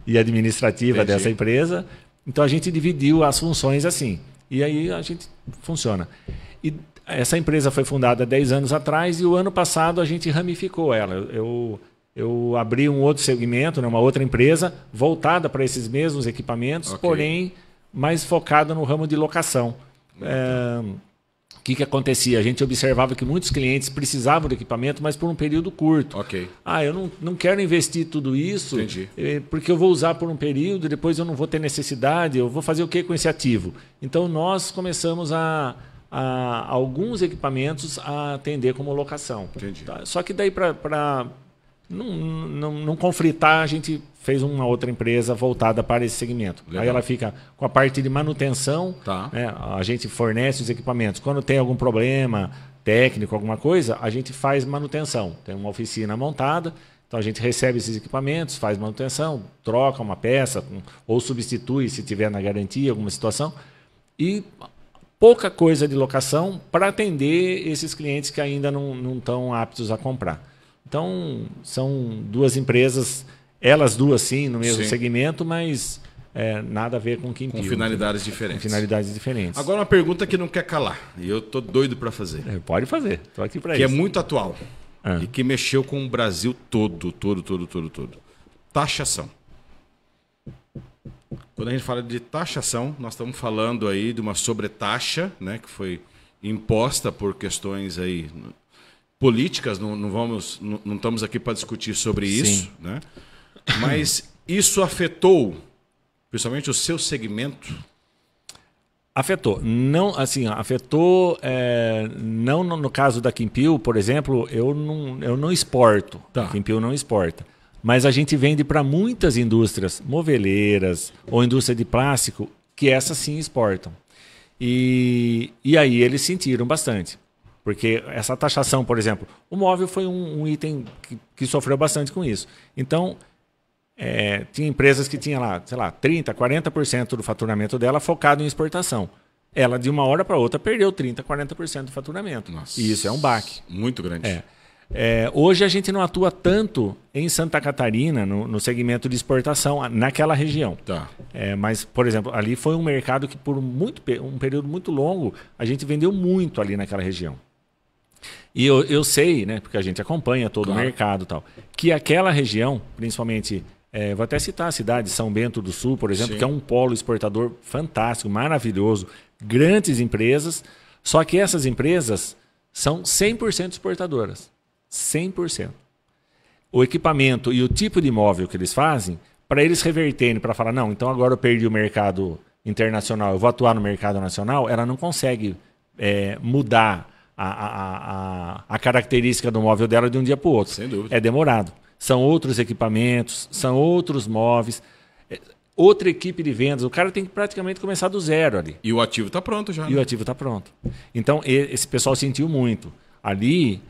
E administrativa. Entendi. Dessa empresa. Então a gente dividiu as funções assim, e aí a gente funciona. E essa empresa foi fundada 10 anos atrás e o ano passado a gente ramificou ela. Eu abri um outro segmento, né, uma outra empresa voltada para esses mesmos equipamentos, Ok. porém mais focada no ramo de locação. O que acontecia? A gente observava que muitos clientes precisavam do equipamento, mas por um período curto. Ok. Eu não quero investir tudo isso, Entendi. porque eu vou usar por um período, depois eu não vou ter necessidade, eu vou fazer o que com esse ativo? Então, nós começamos a alguns equipamentos a atender como locação. Entendi. Tá? Só que daí, para não conflitar, a gente fez uma outra empresa voltada para esse segmento. Legal. Aí ela fica com a parte de manutenção, Tá. né? A gente fornece os equipamentos. Quando tem algum problema técnico, alguma coisa, a gente faz manutenção. Tem uma oficina montada, então a gente recebe esses equipamentos, faz manutenção, troca uma peça ou substitui se tiver na garantia alguma situação. E pouca coisa de locação para atender esses clientes que ainda não estão aptos a comprar. Então, são duas empresas, elas duas sim, no mesmo Sim. segmento, mas nada a ver com Quempil. Com finalidades diferentes. Com finalidades diferentes. Agora, uma pergunta que não quer calar, e eu tô doido para fazer. Pode fazer, estou aqui para Que isso. é muito atual e que mexeu com o Brasil todo. Taxação. Quando a gente fala de taxação, nós estamos falando aí de uma sobretaxa, né, que foi imposta por questões aí políticas. Não estamos aqui para discutir sobre isso, né? Mas isso afetou, principalmente o seu segmento? Afetou. Não, assim, afetou. Não no caso da Quempil, por exemplo, eu não exporto. Tá. A Quempil não exporta. Mas a gente vende para muitas indústrias moveleiras ou indústria de plástico que essas sim exportam. E aí eles sentiram bastante. Porque essa taxação, por exemplo, o móvel foi um item que sofreu bastante com isso. Então, tinha empresas que tinham lá, sei lá, 30%, 40% do faturamento dela focado em exportação. Ela, de uma hora para outra, perdeu 30%, 40% do faturamento. Nossa. E isso é um baque. Muito grande. Hoje a gente não atua tanto em Santa Catarina, no segmento de exportação, naquela região. Tá. Mas, por exemplo, ali foi um mercado que por um período muito longo a gente vendeu muito ali naquela região. E eu sei, né, porque a gente acompanha todo o mercado e tal, que aquela região, principalmente, vou até citar a cidade de São Bento do Sul, por exemplo, que é um polo exportador fantástico, maravilhoso, grandes empresas, só que essas empresas são 100% exportadoras. 100%. O equipamento e o tipo de imóvel que eles fazem, para eles reverterem, para falar, não, então agora eu perdi o mercado internacional, eu vou atuar no mercado nacional, ela não consegue mudar a característica do móvel dela de um dia para o outro. Sem dúvida. É demorado. São outros equipamentos, são outros móveis, outra equipe de vendas. O cara tem que praticamente começar do zero ali. E o ativo está pronto já. E o ativo está pronto. Então, esse pessoal sentiu muito. Ali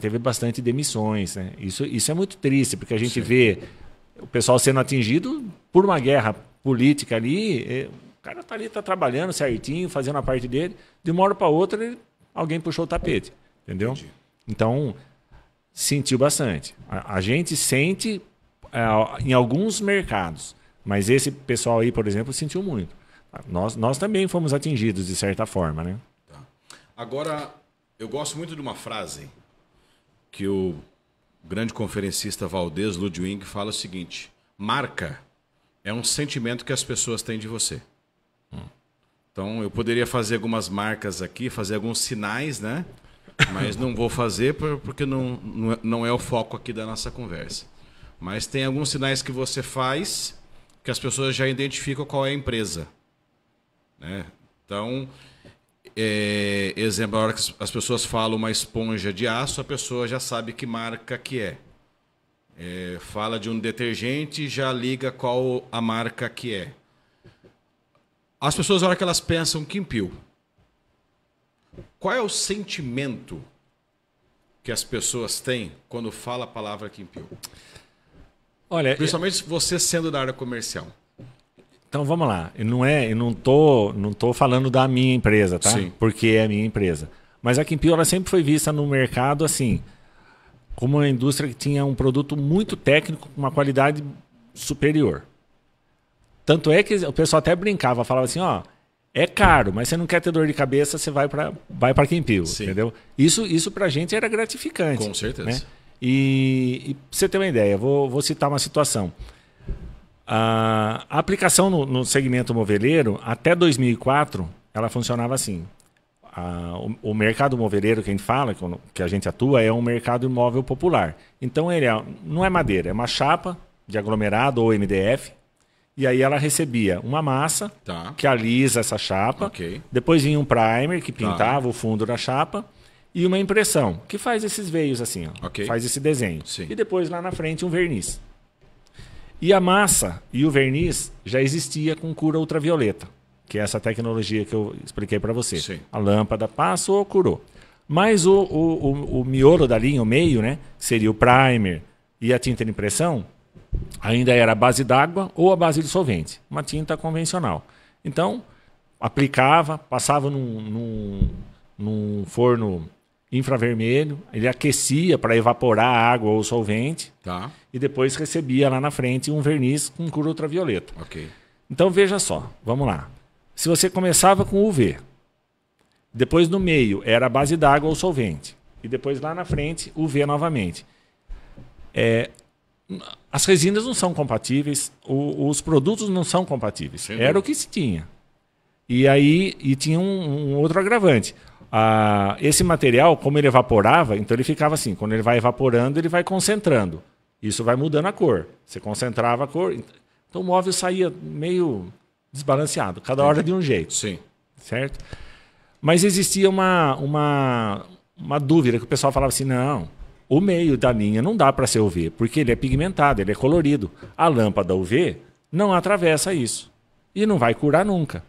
teve bastante demissões. Né? Isso é muito triste, porque a gente vê o pessoal sendo atingido por uma guerra política ali. O cara está ali, está trabalhando certinho, fazendo a parte dele. De uma hora para outra, alguém puxou o tapete. Entendeu? Entendi. Então, sentiu bastante. A gente sente em alguns mercados, mas esse pessoal aí, por exemplo, sentiu muito. Nós também fomos atingidos, de certa forma. Né? Tá. Agora, eu gosto muito de uma frase que o grande conferencista Valdez Ludwig fala o seguinte: marca é um sentimento que as pessoas têm de você. Então, eu poderia fazer algumas marcas aqui, fazer alguns sinais, né? Mas não vou fazer porque não é o foco aqui da nossa conversa. Mas tem alguns sinais que você faz que as pessoas já identificam qual é a empresa. Né? Então, exemplo, a hora que as pessoas falam uma esponja de aço, a pessoa já sabe que marca que é. Fala de um detergente, já liga qual a marca que é. As pessoas, na hora que elas pensam Quinpil, qual é o sentimento que as pessoas têm quando fala a palavra Quinpil? Olha, principalmente você sendo da área comercial. Então vamos lá. Eu não tô falando da minha empresa, tá? Sim. Porque é a minha empresa. Mas a Quinpil, ela sempre foi vista no mercado assim, como uma indústria que tinha um produto muito técnico, com uma qualidade superior. Tanto é que o pessoal até brincava, falava assim, ó, é caro, mas você não quer ter dor de cabeça, você vai para Quinpil, entendeu? Isso pra gente era gratificante. Com certeza. Né? E pra você ter uma ideia, vou citar uma situação. A aplicação no segmento moveleiro, até 2004, ela funcionava assim. O mercado moveleiro que a gente fala, que a gente atua, é um mercado imóvel popular. Então ele não é madeira, é uma chapa de aglomerado ou MDF. E aí ela recebia uma massa que alisa essa chapa. Depois vinha um primer que pintava o fundo da chapa. E uma impressão, que faz esses veios assim, ó, faz esse desenho. Sim. E depois lá na frente um verniz. E a massa e o verniz já existia com cura ultravioleta, que é essa tecnologia que eu expliquei para você. Sim. A lâmpada passou ou curou. Mas o miolo da linha, o meio, né, seria o primer e a tinta de impressão, ainda era a base d'água ou a base de solvente, uma tinta convencional. Então, aplicava, passava num forno infravermelho, ele aquecia para evaporar a água ou o solvente, e depois recebia lá na frente um verniz com cura ultravioleta. Então veja só, vamos lá. Se você começava com UV, depois no meio era a base d'água ou solvente, e depois lá na frente UV novamente. As resinas não são compatíveis, os produtos não são compatíveis. Era o que se tinha. E tinha um outro agravante. Esse material, como ele evaporava, então ele ficava assim, quando ele vai evaporando, ele vai concentrando. Isso vai mudando a cor. Você concentrava a cor, então o móvel saía meio desbalanceado, cada hora de um jeito. Sim. Certo? Mas existia uma dúvida, que o pessoal falava assim, não, o meio da linha não dá para ser UV, porque ele é pigmentado, ele é colorido. A lâmpada UV não atravessa isso. E não vai curar nunca.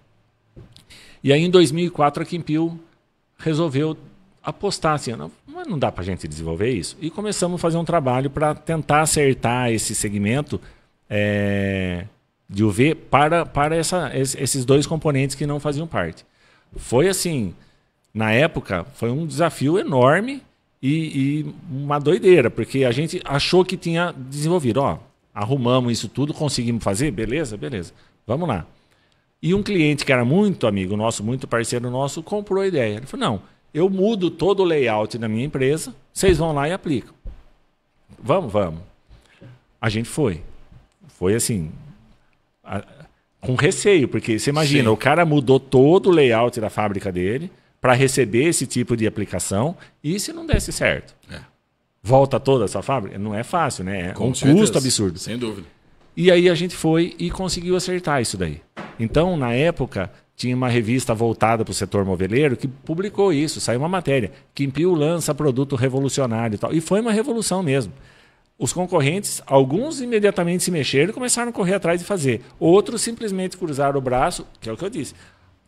E aí em 2004 a Quinpil resolveu apostar assim, não dá para a gente desenvolver isso. E começamos a fazer um trabalho para tentar acertar esse segmento de UV para esses dois componentes que não faziam parte. Foi assim, na época, foi um desafio enorme e uma doideira, porque a gente achou que tinha desenvolvido. Arrumamos isso tudo, conseguimos fazer, beleza, vamos lá. E um cliente que era muito amigo nosso, muito parceiro nosso, comprou a ideia. Ele falou, não, eu mudo todo o layout da minha empresa, vocês vão lá e aplicam. Vamos. A gente foi. Foi assim, com receio, porque você imagina, o cara mudou todo o layout da fábrica dele para receber esse tipo de aplicação, e se não desse certo? Volta toda essa fábrica? Não é fácil, né? É um custo absurdo. Sem dúvida. E aí a gente foi e conseguiu acertar isso daí. Então, na época, tinha uma revista voltada para o setor moveleiro que publicou isso, saiu uma matéria. Quinpil lança produto revolucionário e tal. E foi uma revolução mesmo. Os concorrentes, alguns imediatamente se mexeram e começaram a correr atrás de fazer. Outros simplesmente cruzaram o braço, que é o que eu disse.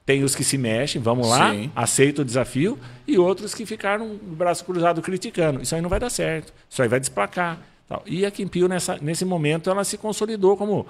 Tem os que se mexem, vamos lá, aceita o desafio, e outros que ficaram o braço cruzado criticando. Isso aí não vai dar certo, isso aí vai desplacar. Tal. E a Quinpil, nesse momento, ela se consolidou como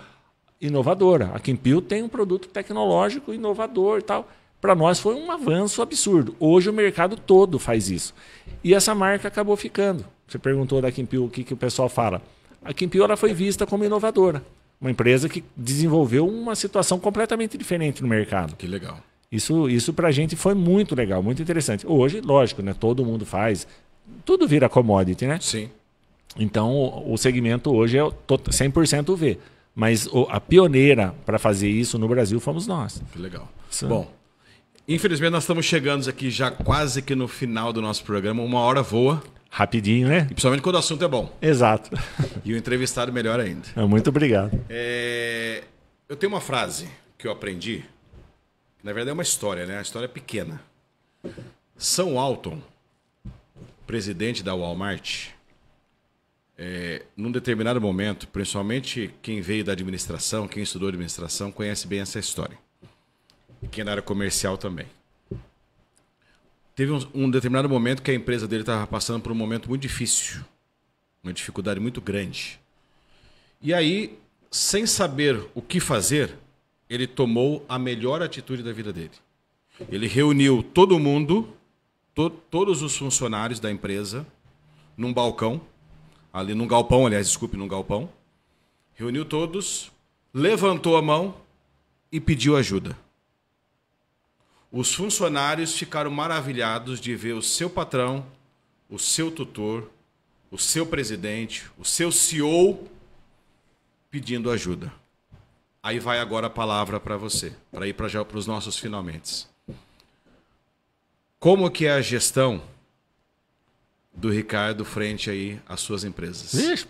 inovadora. A Quinpil tem um produto tecnológico inovador e tal. Para nós foi um avanço absurdo. Hoje o mercado todo faz isso. E essa marca acabou ficando. Você perguntou da Quinpil o que o pessoal fala. A Quinpil ela foi vista como inovadora. Uma empresa que desenvolveu uma situação completamente diferente no mercado. Que legal. Isso para a gente foi muito legal, muito interessante. Hoje, lógico, né, todo mundo faz. Tudo vira commodity, né? Sim. Então, o segmento hoje é 100% V. Mas a pioneira para fazer isso no Brasil fomos nós. Que legal. Bom, infelizmente nós estamos chegando aqui já quase que no final do nosso programa. 1 hora voa. Rapidinho, né? E principalmente quando o assunto é bom. Exato. E o entrevistado melhor ainda. Muito obrigado. Eu tenho uma frase que eu aprendi, que na verdade é uma história, né? A história é pequena. Sam Walton, presidente da Walmart, num determinado momento, principalmente quem veio da administração, quem estudou administração, conhece bem essa história. E quem é da área comercial também. Teve um determinado momento que a empresa dele estava passando por um momento muito difícil, uma dificuldade muito grande. E aí, sem saber o que fazer, ele tomou a melhor atitude da vida dele. Ele reuniu todo mundo, todos os funcionários da empresa, num balcão, num galpão. Reuniu todos, levantou a mão e pediu ajuda. Os funcionários ficaram maravilhados de ver o seu patrão, o seu tutor, o seu presidente, o seu CEO pedindo ajuda. Aí vai agora a palavra para você, para ir para os nossos finalmente. Como que é a gestão do Ricardo frente aí às suas empresas? Vixe,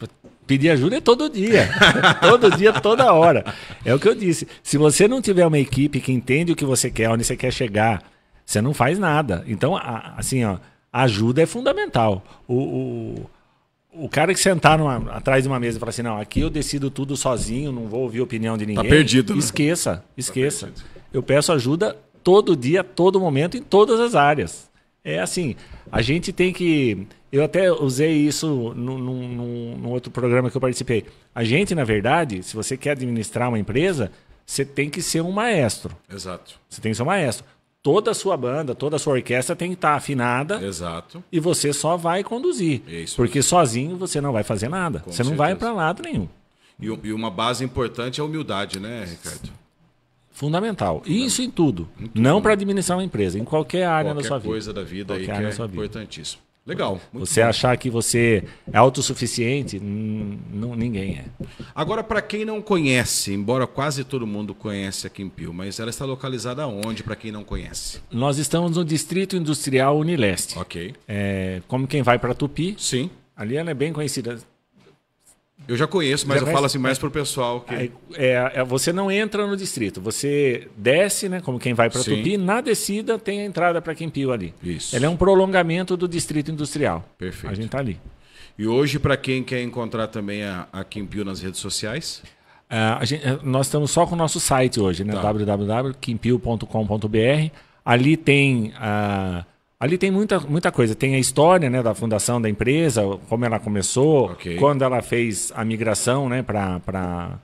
pedir ajuda é todo dia. Todo dia, toda hora. É o que eu disse. Se você não tiver uma equipe que entende o que você quer, onde você quer chegar, você não faz nada. Então, assim, a ajuda é fundamental. O cara que sentar atrás de uma mesa e falar assim, não, aqui eu decido tudo sozinho, não vou ouvir a opinião de ninguém. Tá perdido, né? Esqueça. Eu peço ajuda todo dia, todo momento, em todas as áreas. É assim, a gente tem que... Eu até usei isso num outro programa que eu participei. A gente, na verdade, se você quer administrar uma empresa, você tem que ser um maestro. Exato. Você tem que ser um maestro. Toda a sua banda, toda a sua orquestra tem que estar afinada. Exato. E você só vai conduzir. Isso, porque sozinho você não vai fazer nada. Com você não certeza. vai para lado nenhum. E uma base importante é a humildade, né, Ricardo? Fundamental. E isso em tudo. Não para administrar uma empresa, em qualquer área da sua vida. Qualquer coisa da vida aí que é importantíssimo. Legal. Você achar que você é autossuficiente, ninguém é. Agora, para quem não conhece, embora quase todo mundo conhece a Quinpil, mas ela está localizada onde, para quem não conhece? Nós estamos no Distrito Industrial Unileste. Ok. Como quem vai para Tupi. Sim. Ali ela é bem conhecida. Eu já conheço, mas eu falo assim mais para o pessoal. Que... você não entra no distrito, você desce, né, como quem vai para Tupi, na descida tem a entrada para Quinpil ali. Isso. Ela é um prolongamento do Distrito Industrial. Perfeito. A gente está ali. E hoje, para quem quer encontrar também a Quinpil nas redes sociais? Nós estamos só com o nosso site hoje, né? www.quinpil.com.br. Ali tem... Ali tem muita coisa. Tem a história, né, da fundação da empresa, como ela começou, quando ela fez a migração, né, para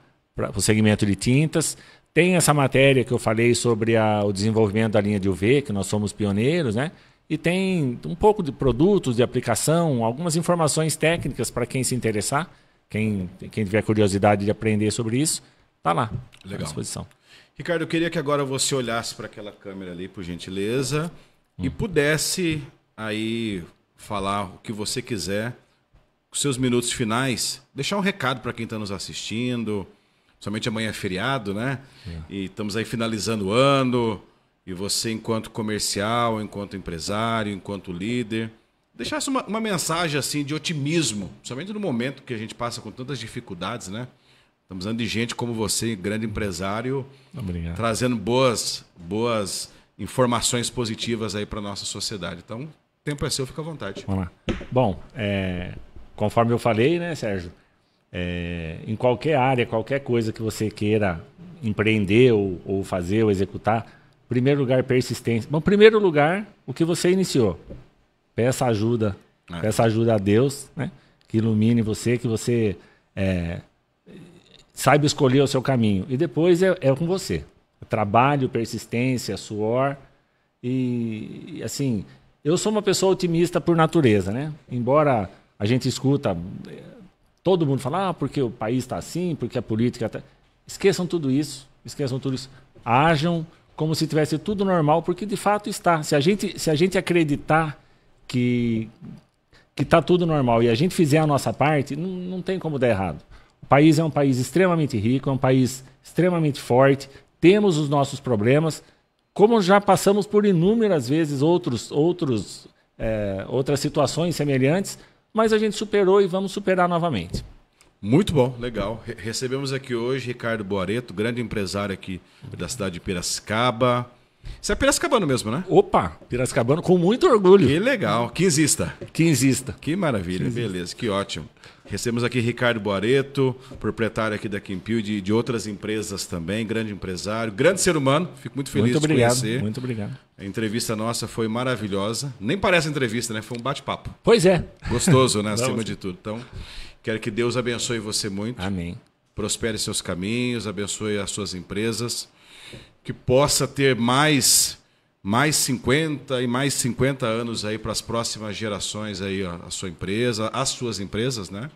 o segmento de tintas. Tem essa matéria que eu falei sobre o desenvolvimento da linha de UV, que nós somos pioneiros, né? E tem um pouco de produtos, de aplicação, algumas informações técnicas para quem se interessar, quem tiver curiosidade de aprender sobre isso, está lá, à disposição. Ricardo, eu queria que agora você olhasse para aquela câmera ali, por gentileza. e pudesse aí falar o que você quiser, os seus minutos finais, deixar um recado para quem está nos assistindo. Somente amanhã é feriado, né? E estamos aí finalizando o ano. E você, enquanto comercial, enquanto empresário, enquanto líder, deixasse uma mensagem assim de otimismo, somente no momento que a gente passa com tantas dificuldades, né? Estamos falando de gente como você, grande empresário, trazendo boas informações positivas aí para a nossa sociedade. Então, o tempo é seu, fica à vontade. Vamos lá. Bom, conforme eu falei, né, Sérgio? Em qualquer área, qualquer coisa que você queira empreender ou fazer ou executar, em primeiro lugar, persistência. Bom, em primeiro lugar, o que você iniciou. Peça ajuda. Peça ajuda a Deus, né? Que ilumine você, que você saiba escolher o seu caminho. E depois é com você. Trabalho, persistência, suor. E assim, eu sou uma pessoa otimista por natureza, né? Embora a gente escuta todo mundo falar, porque o país está assim, porque a política está... Esqueçam tudo isso. Ajam como se tivesse tudo normal, porque de fato está. Se a gente acreditar que está tudo normal e a gente fizer a nossa parte, não tem como dar errado. O país é um país extremamente rico, é um país extremamente forte, temos os nossos problemas, como já passamos por inúmeras vezes outras situações semelhantes, mas a gente superou e vamos superar novamente. Muito bom, legal. Recebemos aqui hoje Ricardo Boareto, grande empresário aqui da cidade de Piracicaba. Você é piracicabano mesmo, né? Opa, piracicabano com muito orgulho. Que legal, quinzista. Que maravilha, beleza, que ótimo. Recebemos aqui Ricardo Boareto, proprietário aqui da Quempil, de outras empresas também, grande empresário, grande ser humano, fico muito feliz de conhecer. Muito obrigado. A entrevista nossa foi maravilhosa, nem parece entrevista, né? Foi um bate-papo. Pois é. Gostoso, né? Acima de tudo. Então, quero que Deus abençoe você muito. Amém. Prospere seus caminhos, abençoe as suas empresas. Que possa ter mais 50 e mais 50 anos aí para as próximas gerações aí a sua empresa, as suas empresas, né?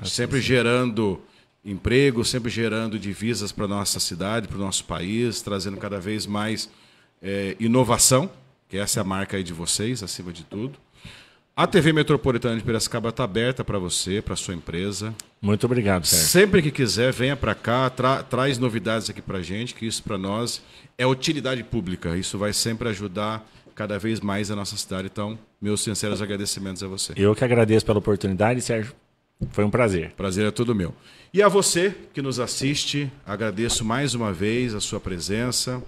Sempre gerando emprego, sempre gerando divisas para a nossa cidade, para o nosso país, trazendo cada vez mais inovação, que essa é a marca aí de vocês, acima de tudo. A TV Metropolitana de Piracicaba está aberta para você, para a sua empresa. Muito obrigado, Sérgio. Sempre que quiser, venha para cá, traz novidades aqui para a gente, que isso para nós é utilidade pública. Isso vai sempre ajudar cada vez mais a nossa cidade. Então, meus sinceros agradecimentos a você. Eu que agradeço pela oportunidade, Sérgio. Foi um prazer. Prazer é todo meu. E a você que nos assiste, agradeço mais uma vez a sua presença.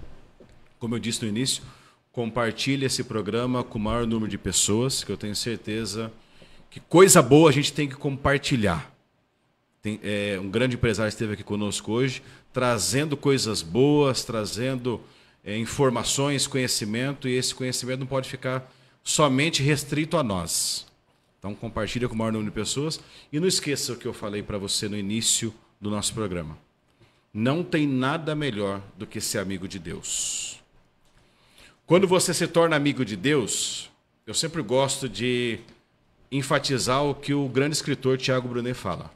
Como eu disse no início, compartilhe esse programa com o maior número de pessoas, que eu tenho certeza que coisa boa a gente tem que compartilhar. Um grande empresário esteve aqui conosco hoje, trazendo coisas boas, trazendo informações, conhecimento, e esse conhecimento não pode ficar somente restrito a nós. Então compartilhe com o maior número de pessoas e não esqueça o que eu falei para você no início do nosso programa. Não tem nada melhor do que ser amigo de Deus. Quando você se torna amigo de Deus, eu sempre gosto de enfatizar o que o grande escritor Tiago Brunet fala.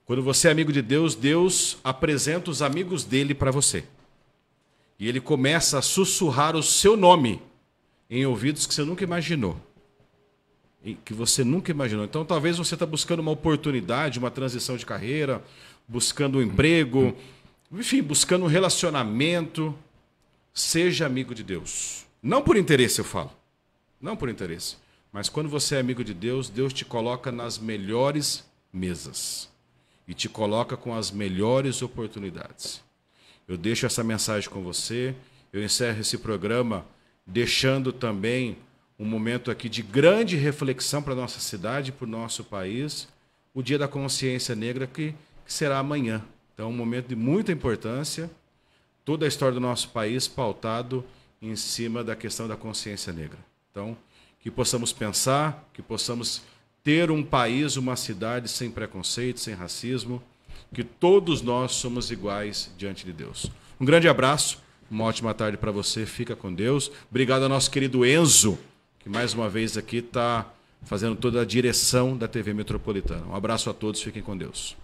Quando você é amigo de Deus, Deus apresenta os amigos dele para você. E ele começa a sussurrar o seu nome em ouvidos que você nunca imaginou. Que você nunca imaginou. Então, talvez você está buscando uma oportunidade, uma transição de carreira, buscando um emprego, enfim, buscando um relacionamento. Seja amigo de Deus. Não por interesse, eu falo. Não por interesse. Mas quando você é amigo de Deus, Deus te coloca nas melhores mesas. E te coloca com as melhores oportunidades. Eu deixo essa mensagem com você. Eu encerro esse programa deixando também um momento aqui de grande reflexão para a nossa cidade, para o nosso país. O Dia da Consciência Negra, que será amanhã. Então, um momento de muita importância. Toda a história do nosso país pautado em cima da questão da consciência negra. Então, que possamos pensar, que possamos ter um país, uma cidade sem preconceito, sem racismo, que todos nós somos iguais diante de Deus. Um grande abraço, uma ótima tarde para você, fica com Deus. Obrigado ao nosso querido Enzo, que mais uma vez aqui está fazendo toda a direção da TV Metropolitana. Um abraço a todos, fiquem com Deus.